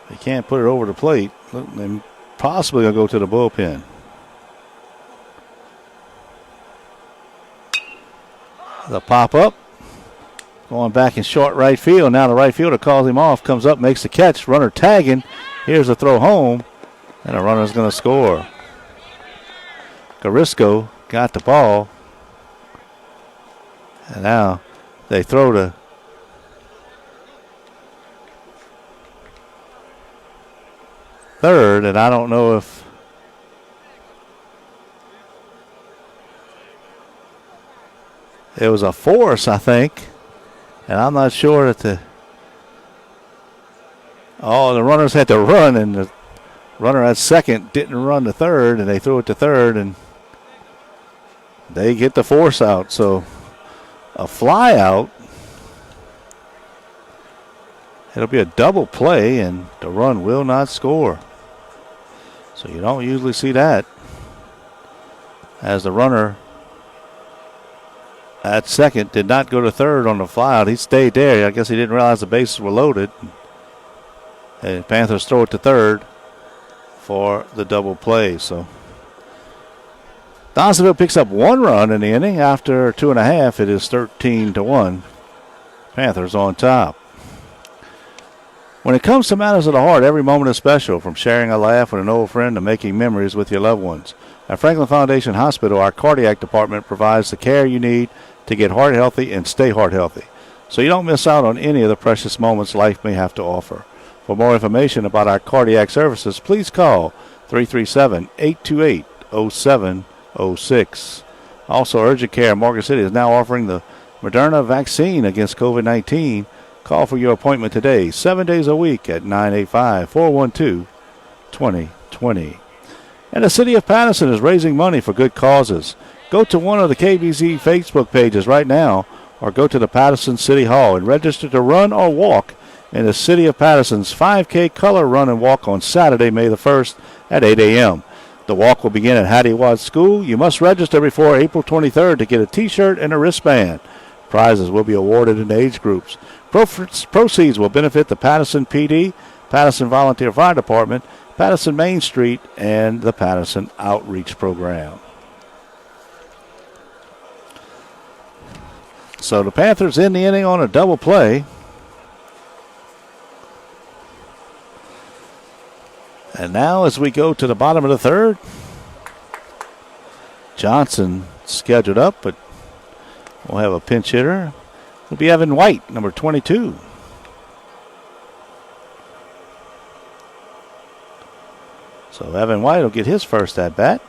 they can't put it over the plate. They possibly will go to the bullpen. The pop up. Going back in short right field. Now the right fielder calls him off. Comes up, makes the catch. Runner tagging. Here's a throw home. And the runner's going to score. Garisco got the ball. And now they throw to third, and I don't know if it was a force, I think. And I'm not sure that the runners had to run, and the runner at second didn't run to third, and they threw it to third, and they get the force out. So a fly out. It'll be a double play, and the run will not score. So you don't usually see that. As the runner at second did not go to third on the fly out. He stayed there. I guess he didn't realize the bases were loaded. And Panthers throw it to third for the double play. So Donaldsonville picks up one run in the inning. After 2.5, it is 13-1. Panthers on top. When it comes to matters of the heart, every moment is special, from sharing a laugh with an old friend to making memories with your loved ones. At Franklin Foundation Hospital, our cardiac department provides the care you need to get heart healthy and stay heart healthy, so you don't miss out on any of the precious moments life may have to offer. For more information about our cardiac services, please call 337-828-0706. Also, Urgent Care Morgan City is now offering the Moderna vaccine against COVID-19. Call for your appointment today, 7 days a week at 985-412-2020. And the City of Patterson is raising money for good causes. Go to one of the KBZE Facebook pages right now, or go to the Patterson City Hall and register to run or walk in the City of Patterson's 5K Color Run and Walk on Saturday, May the 1st at 8 a.m. The walk will begin at Hattie Watts School. You must register before April 23rd to get a T-shirt and a wristband. Prizes will be awarded in age groups. Proceeds will benefit the Patterson PD, Patterson Volunteer Fire Department, Patterson Main Street, and the Patterson Outreach Program. So the Panthers in the inning on a double play. And now as we go to the bottom of the third, Johnson scheduled up, but we'll have a pinch hitter. It'll be Evan White, number 22. So Evan White will get his first at bat.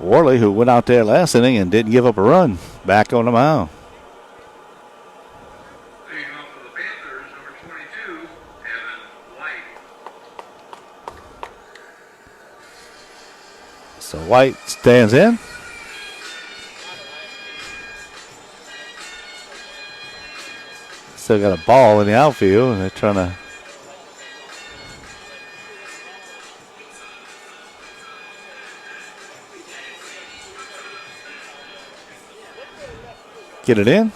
Worley, who went out there last inning and didn't give up a run, back on the mound. Leading off for the Panthers, number 22, Evan White. So White stands in. Still got a ball in the outfield, and they're trying to get it in.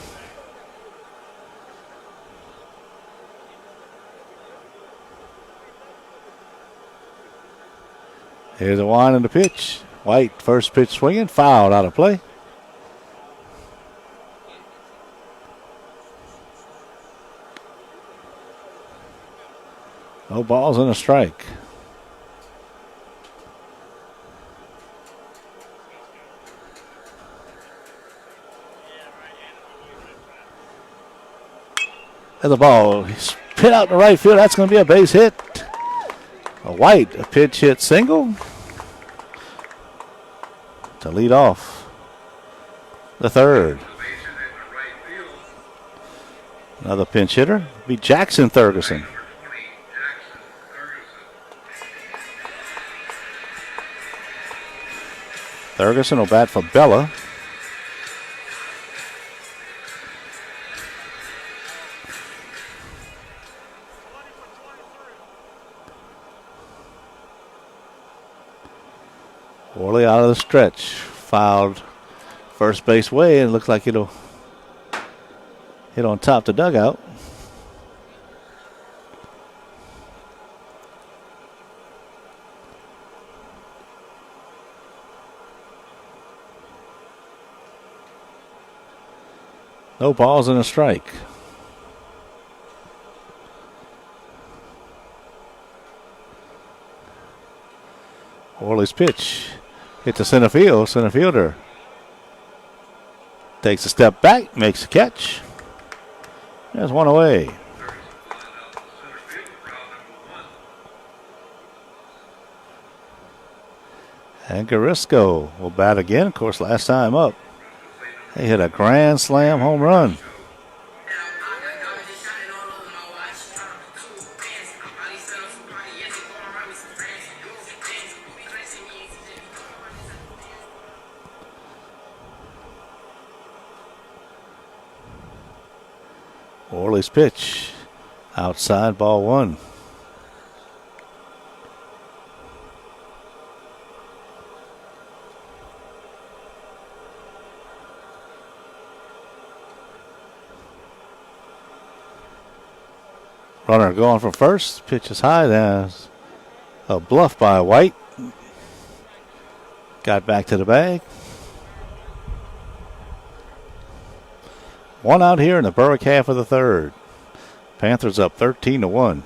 Here's a wind in the pitch. White, first pitch swinging, fouled out of play. No balls and a strike. And the ball is hit out in the right field. That's going to be a base hit. A White, a pitch hit single to lead off the third. Another pinch hitter be Jackson Ferguson. Ferguson will bat for Bella. Worley out of the stretch. Fouled first base way, and it looks like it'll hit on top the dugout. No balls and a strike. Worley's pitch. Hit to center field. Center fielder takes a step back, makes a catch. There's one away. And Garisco will bat again. Of course, last time up, they hit a grand slam home run. Worley's pitch. Outside, ball one. Runner going for first. Pitch is high. There's a bluff by White. Got back to the bag. One out here in the Berwick half of the third. Panthers up 13-1.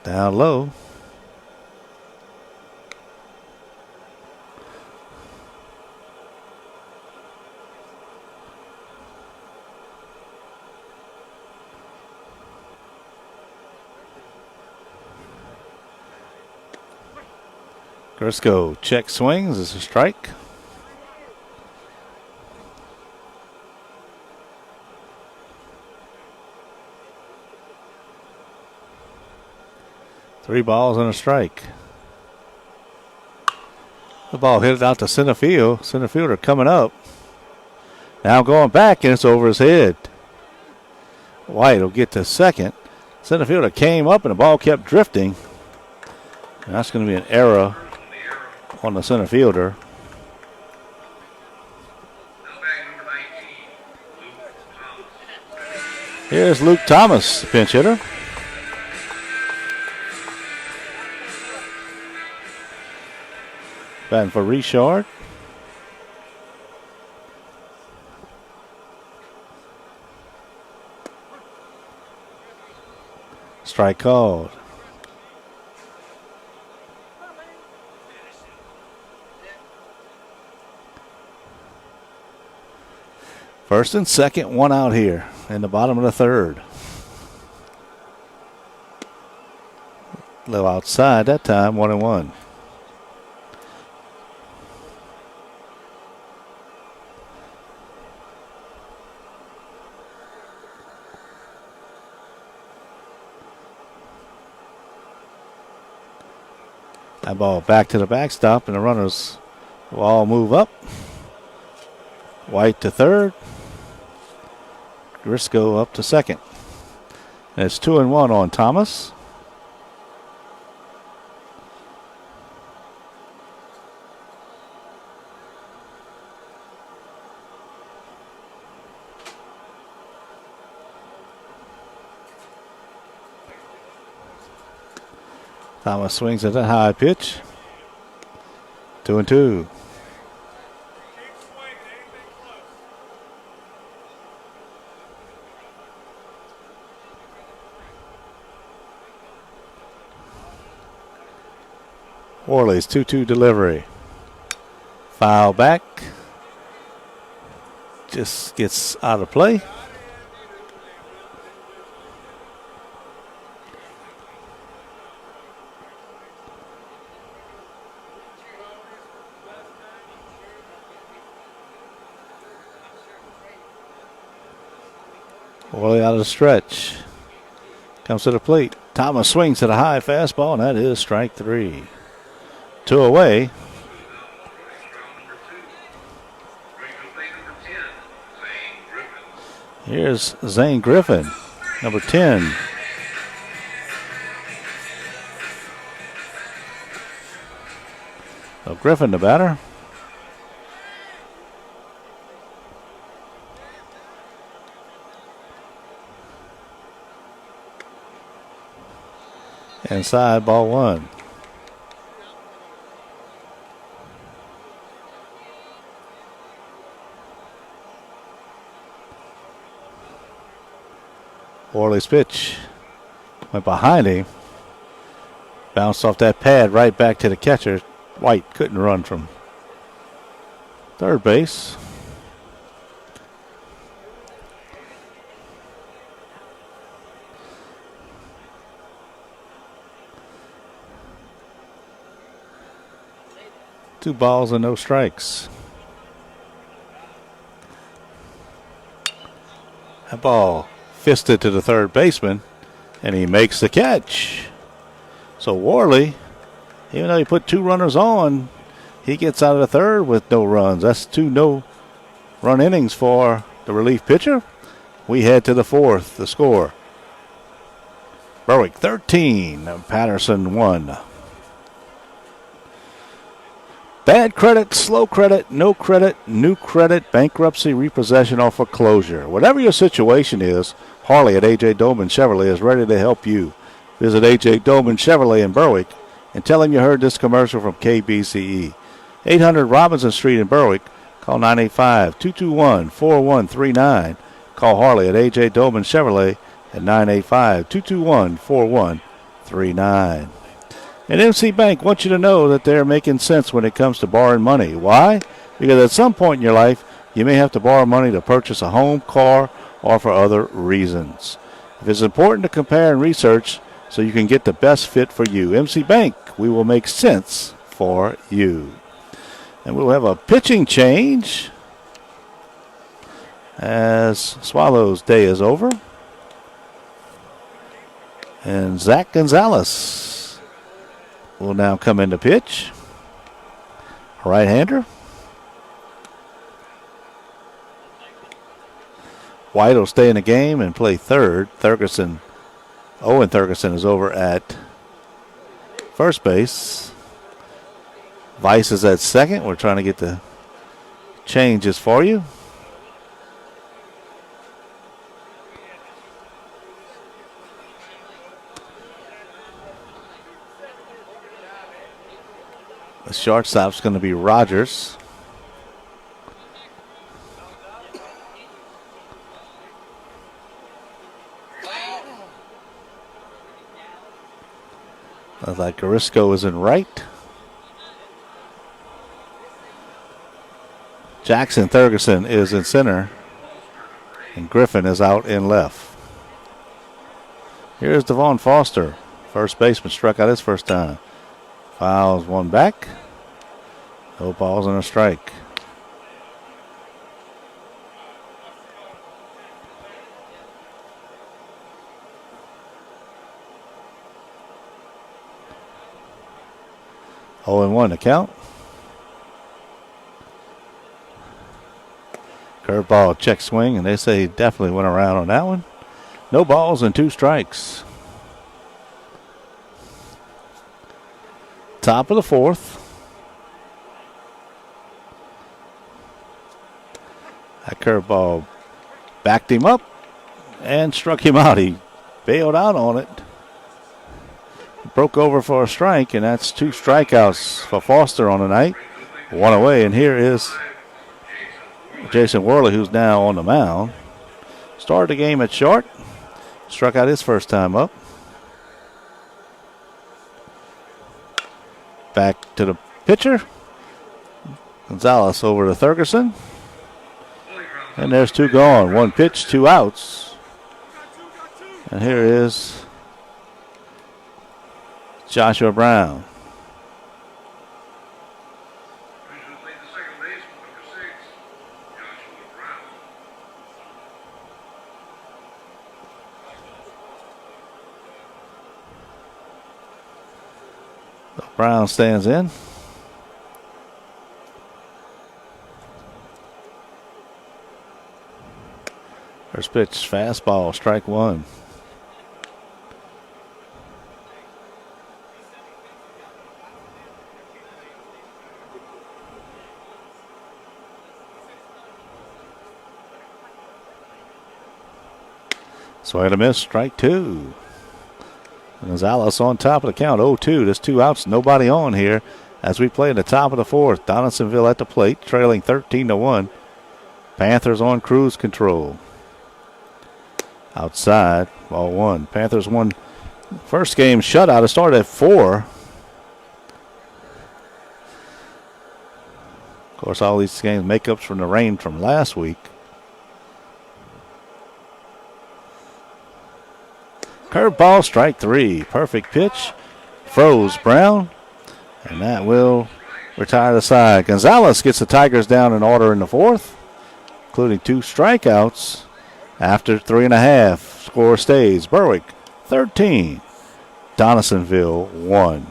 Down low. Grisco check swings. It's a strike. Three balls and a strike. The ball hit it out to center field. Center fielder coming up. Now going back, and it's over his head. White will get to second. Center fielder came up, and the ball kept drifting. And that's going to be an error on the center fielder. Here's Luke Thomas, the pinch hitter. Batting for Richard. Strike called. First and second, one out here in the bottom of the third. A little outside that time, 1-1. That ball back to the backstop, and the runners will all move up. White to third. Grisco up to second. And it's 2-1 on Thomas. Thomas swings at a high pitch. 2-2. Worley's 2-2 delivery. Foul back. Just gets out of play. Worley out of the stretch. Comes to the plate. Thomas swings at a high fastball, and that is strike 3. 2 away. Here's Zane Griffin, number 10. So Griffin, the batter. Inside, ball 1. Worley's pitch went behind him. Bounced off that pad right back to the catcher. White couldn't run from third base. Two balls and no strikes. That ball fisted to the third baseman, and he makes the catch. So Worley, even though he put 2 runners on, he gets out of the third with no runs. That's 2 no-run innings for the relief pitcher. We head to the 4th, the score. Berwick 13, Patterson 1. Bad credit, slow credit, no credit, new credit, bankruptcy, repossession, or foreclosure. Whatever your situation is, Harley at A.J. Dolman Chevrolet is ready to help you. Visit A.J. Dolman Chevrolet in Berwick and tell him you heard this commercial from KBZE. 800 Robinson Street in Berwick. Call 985-221-4139. Call Harley at A.J. Dolman Chevrolet at 985-221-4139. And MC Bank wants you to know that they're making sense when it comes to borrowing money. Why? Because at some point in your life, you may have to borrow money to purchase a home, car, or for other reasons. If it's important to compare and research so you can get the best fit for you, MC Bank, we will make sense for you. And we'll have a pitching change as Swallows' day is over. And Zach Gonzalez will now come into pitch. Right-hander. White will stay in the game and play third. Owen Thurgerson is over at first base. Vice is at second. We're trying to get the changes for you. The shortstop's going to be Rogers. Looks like Garisco is in right. Jackson Thurgerson is in center. And Griffin is out in left. Here's Devon Foster. First baseman struck out his first time. Fouls one back. No balls and a strike. Oh, and 1 to count. Curveball check swing, and they say he definitely went around on that one. No balls and 2 strikes. Top of the 4th. That curveball backed him up and struck him out. He bailed out on it. broke over for a strike, and that's 2 strikeouts for Foster on the night. 1 away, and here is Jason Worley, who's now on the mound. Started the game at short. Struck out his first time up. Back to the pitcher. Gonzalez over to Thurgerson. And there's 2 gone. 1 pitch, 2 outs. And here is Joshua Brown. Brown stands in. First pitch, fastball, strike 1. Swing and a miss, strike 2. Gonzalez on top of the count, 0-2. There's 2 outs, nobody on here as we play in the top of the 4th. Donaldsonville at the plate, trailing 13-1. Panthers on cruise control. Outside, ball 1. Panthers won first game shutout. It started at 4. Of course, all these games makeups from the rain from last week. Curveball, strike 3. Perfect pitch. Froze Brown. And that will retire the side. Gonzalez gets the Tigers down in order in the 4th, including 2 strikeouts. After 3.5, score stays. Berwick 13, Donaldsonville 1.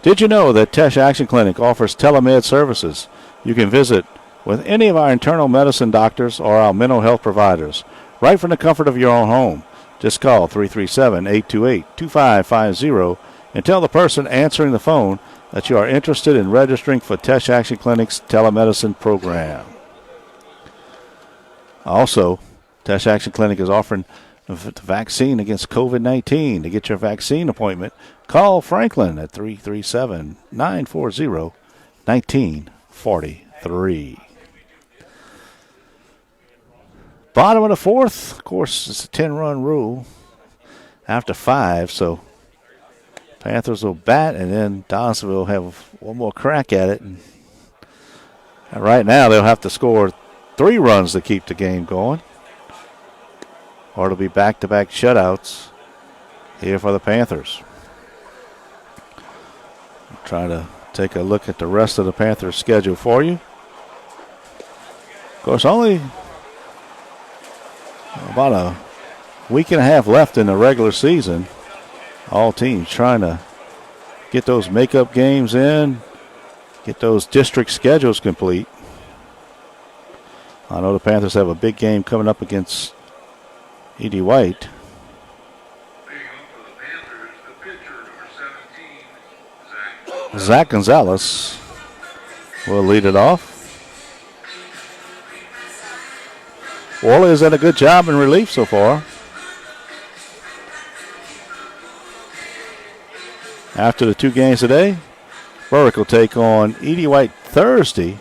Did you know that Tesh Action Clinic offers telemed services? You can visit with any of our internal medicine doctors or our mental health providers right from the comfort of your own home. Just call 337-828-2550 and tell the person answering the phone that you are interested in registering for Tesh Action Clinic's telemedicine program. Also, Tesh Action Clinic is offering the vaccine against COVID-19. To get your vaccine appointment, call Franklin at 337-940-1943. Bottom of the 4th, of course, it's a 10-run rule after 5, so Panthers will bat, and then Donaldsonville will have one more crack at it. And right now, they'll have to score 3 runs to keep the game going, or it'll be back-to-back shutouts here for the Panthers. I'll try to take a look at the rest of the Panthers' schedule for you. Of course, only about a week and a half left in the regular season. All teams trying to get those makeup games in, get those district schedules complete. I know the Panthers have a big game coming up against E.D. White. Zach Gonzalez will lead it off. Worley has done a good job in relief so far. After the 2 games today, Berwick will take on E.D. White Thursday.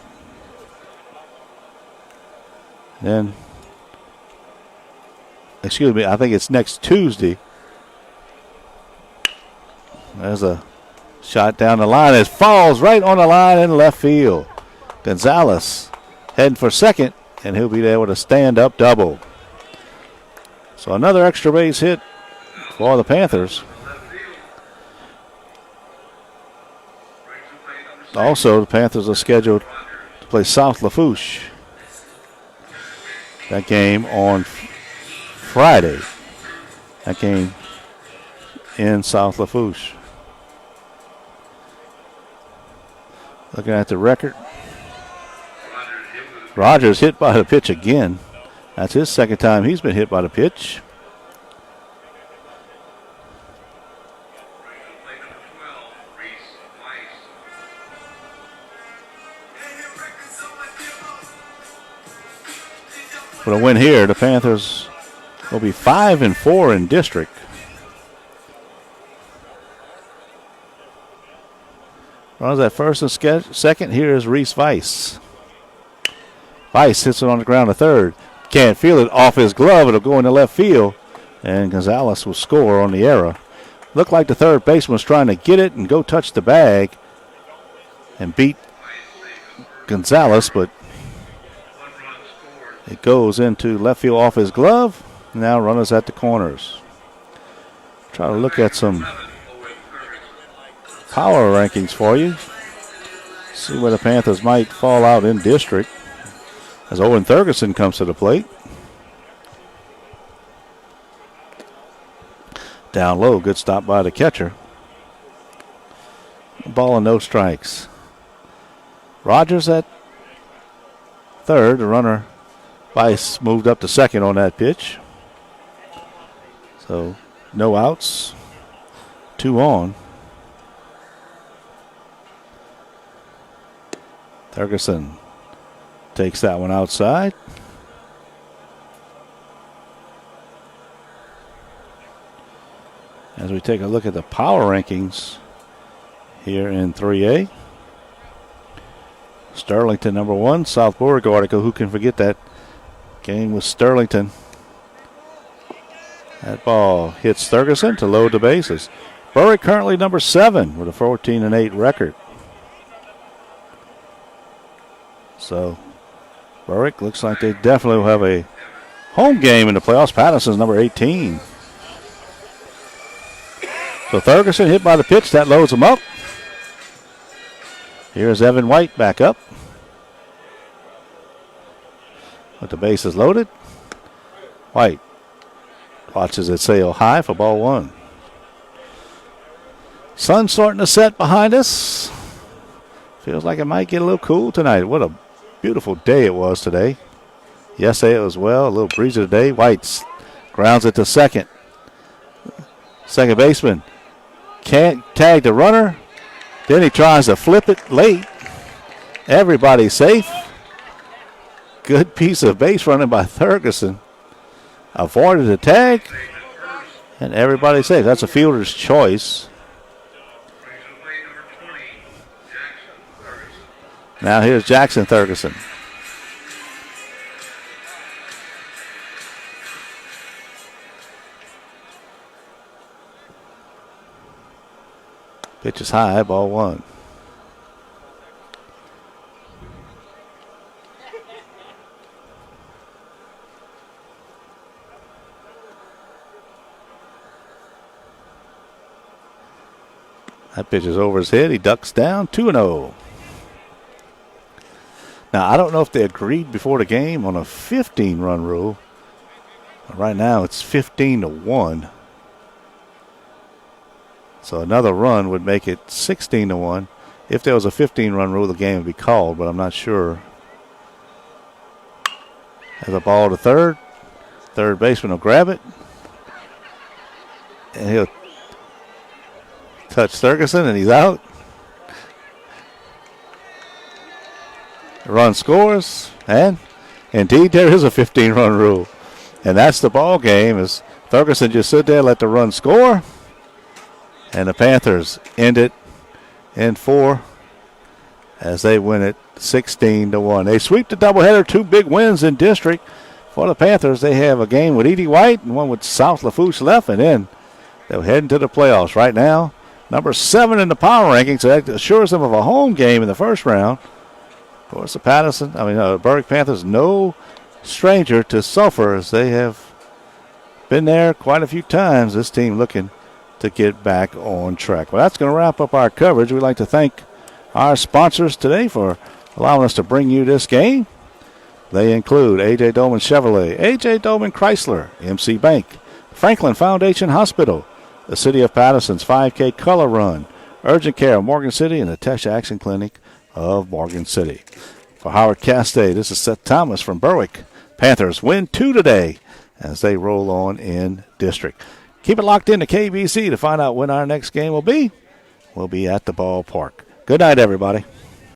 Then, excuse me, I think it's next Tuesday. There's a shot down the line. It falls right on the line in left field. Gonzalez heading for second, and he'll be able to stand up double. So another extra base hit for the Panthers. Also, the Panthers are scheduled to play South Lafourche. That game on Friday. That game in South Lafourche. Looking at the record. Rogers hit by the pitch again. That's his second time he's been hit by the pitch. For a win here, the Panthers will be 5-4 in district. Runners at first and second. Here is Reese Weiss. Weiss hits it on the ground to third. Can't feel it off his glove. It'll go into left field. And Gonzalez will score on the error. Looked like the third baseman was trying to get it and go touch the bag and beat Gonzalez, but it goes into left field off his glove. Now runners at the corners. Try to look at some power rankings for you. See where the Panthers might fall out in district as Owen Thurgerson comes to the plate. Down low, good stop by the catcher. Ball and no strikes. Rogers at third. The runner, Weiss, moved up to second on that pitch. So no outs. 2 on. Thurgerson takes that one outside. As we take a look at the power rankings here in 3A. Sterlington number 1, South Berwick article. Who can forget that game with Sterlington? That ball hits Thurgerson to load the bases. Berwick currently number 7 with a 14-8 record. So Berwick looks like they definitely will have a home game in the playoffs. Patterson's number 18. So Thurgerson hit by the pitch. That loads him up. Here's Evan White back up. With the bases loaded. White watches it sail high for ball 1. Sun starting to set behind us. Feels like it might get a little cool tonight. What a beautiful day it was today. Yesterday it was well. A little breezy today. White grounds it to second. Second baseman can't tag the runner. Then he tries to flip it late. Everybody's safe. Good piece of base running by Thurgerson. Avoided the tag. And everybody's safe. That's a fielder's choice. Now here's Jackson Thurgerson. Pitch is high, ball 1. That pitch is over his head. He ducks down, 2-0. Now, I don't know if they agreed before the game on a 15-run rule. Right now, it's 15-1. So another run would make it 16-1. If there was a 15-run rule, the game would be called, but I'm not sure. Has a ball to third. Third baseman will grab it. And he'll touch Thurgerson, and he's out. The run scores, and indeed there is a 15-run rule. And that's the ball game, as Thurgerson just stood there, let the run score. And the Panthers end it in 4 as they win it 16-1. They sweep the doubleheader, 2 big wins in district. For the Panthers, they have a game with Edie White and one with South Lafourche left, and then they'll head into the playoffs. Right now, number 7 in the power rankings, so that assures them of a home game in the first round. Of course, the Berwick Panthers, no stranger to sulfur, as they have been there quite a few times. This team looking to get back on track. Well, that's going to wrap up our coverage. We'd like to thank our sponsors today for allowing us to bring you this game. They include A.J. Dolman Chevrolet, A.J. Dolman Chrysler, MC Bank, Franklin Foundation Hospital, the City of Patterson's 5K Color Run, Urgent Care of Morgan City, and the Tesh Action Clinic of Morgan City. For Howard Castay, this is Seth Thomas from Berwick. Panthers win 2 today as they roll on in district. Keep it locked in to KBZE to find out when our next game will be. We'll be at the ballpark. Good night, everybody.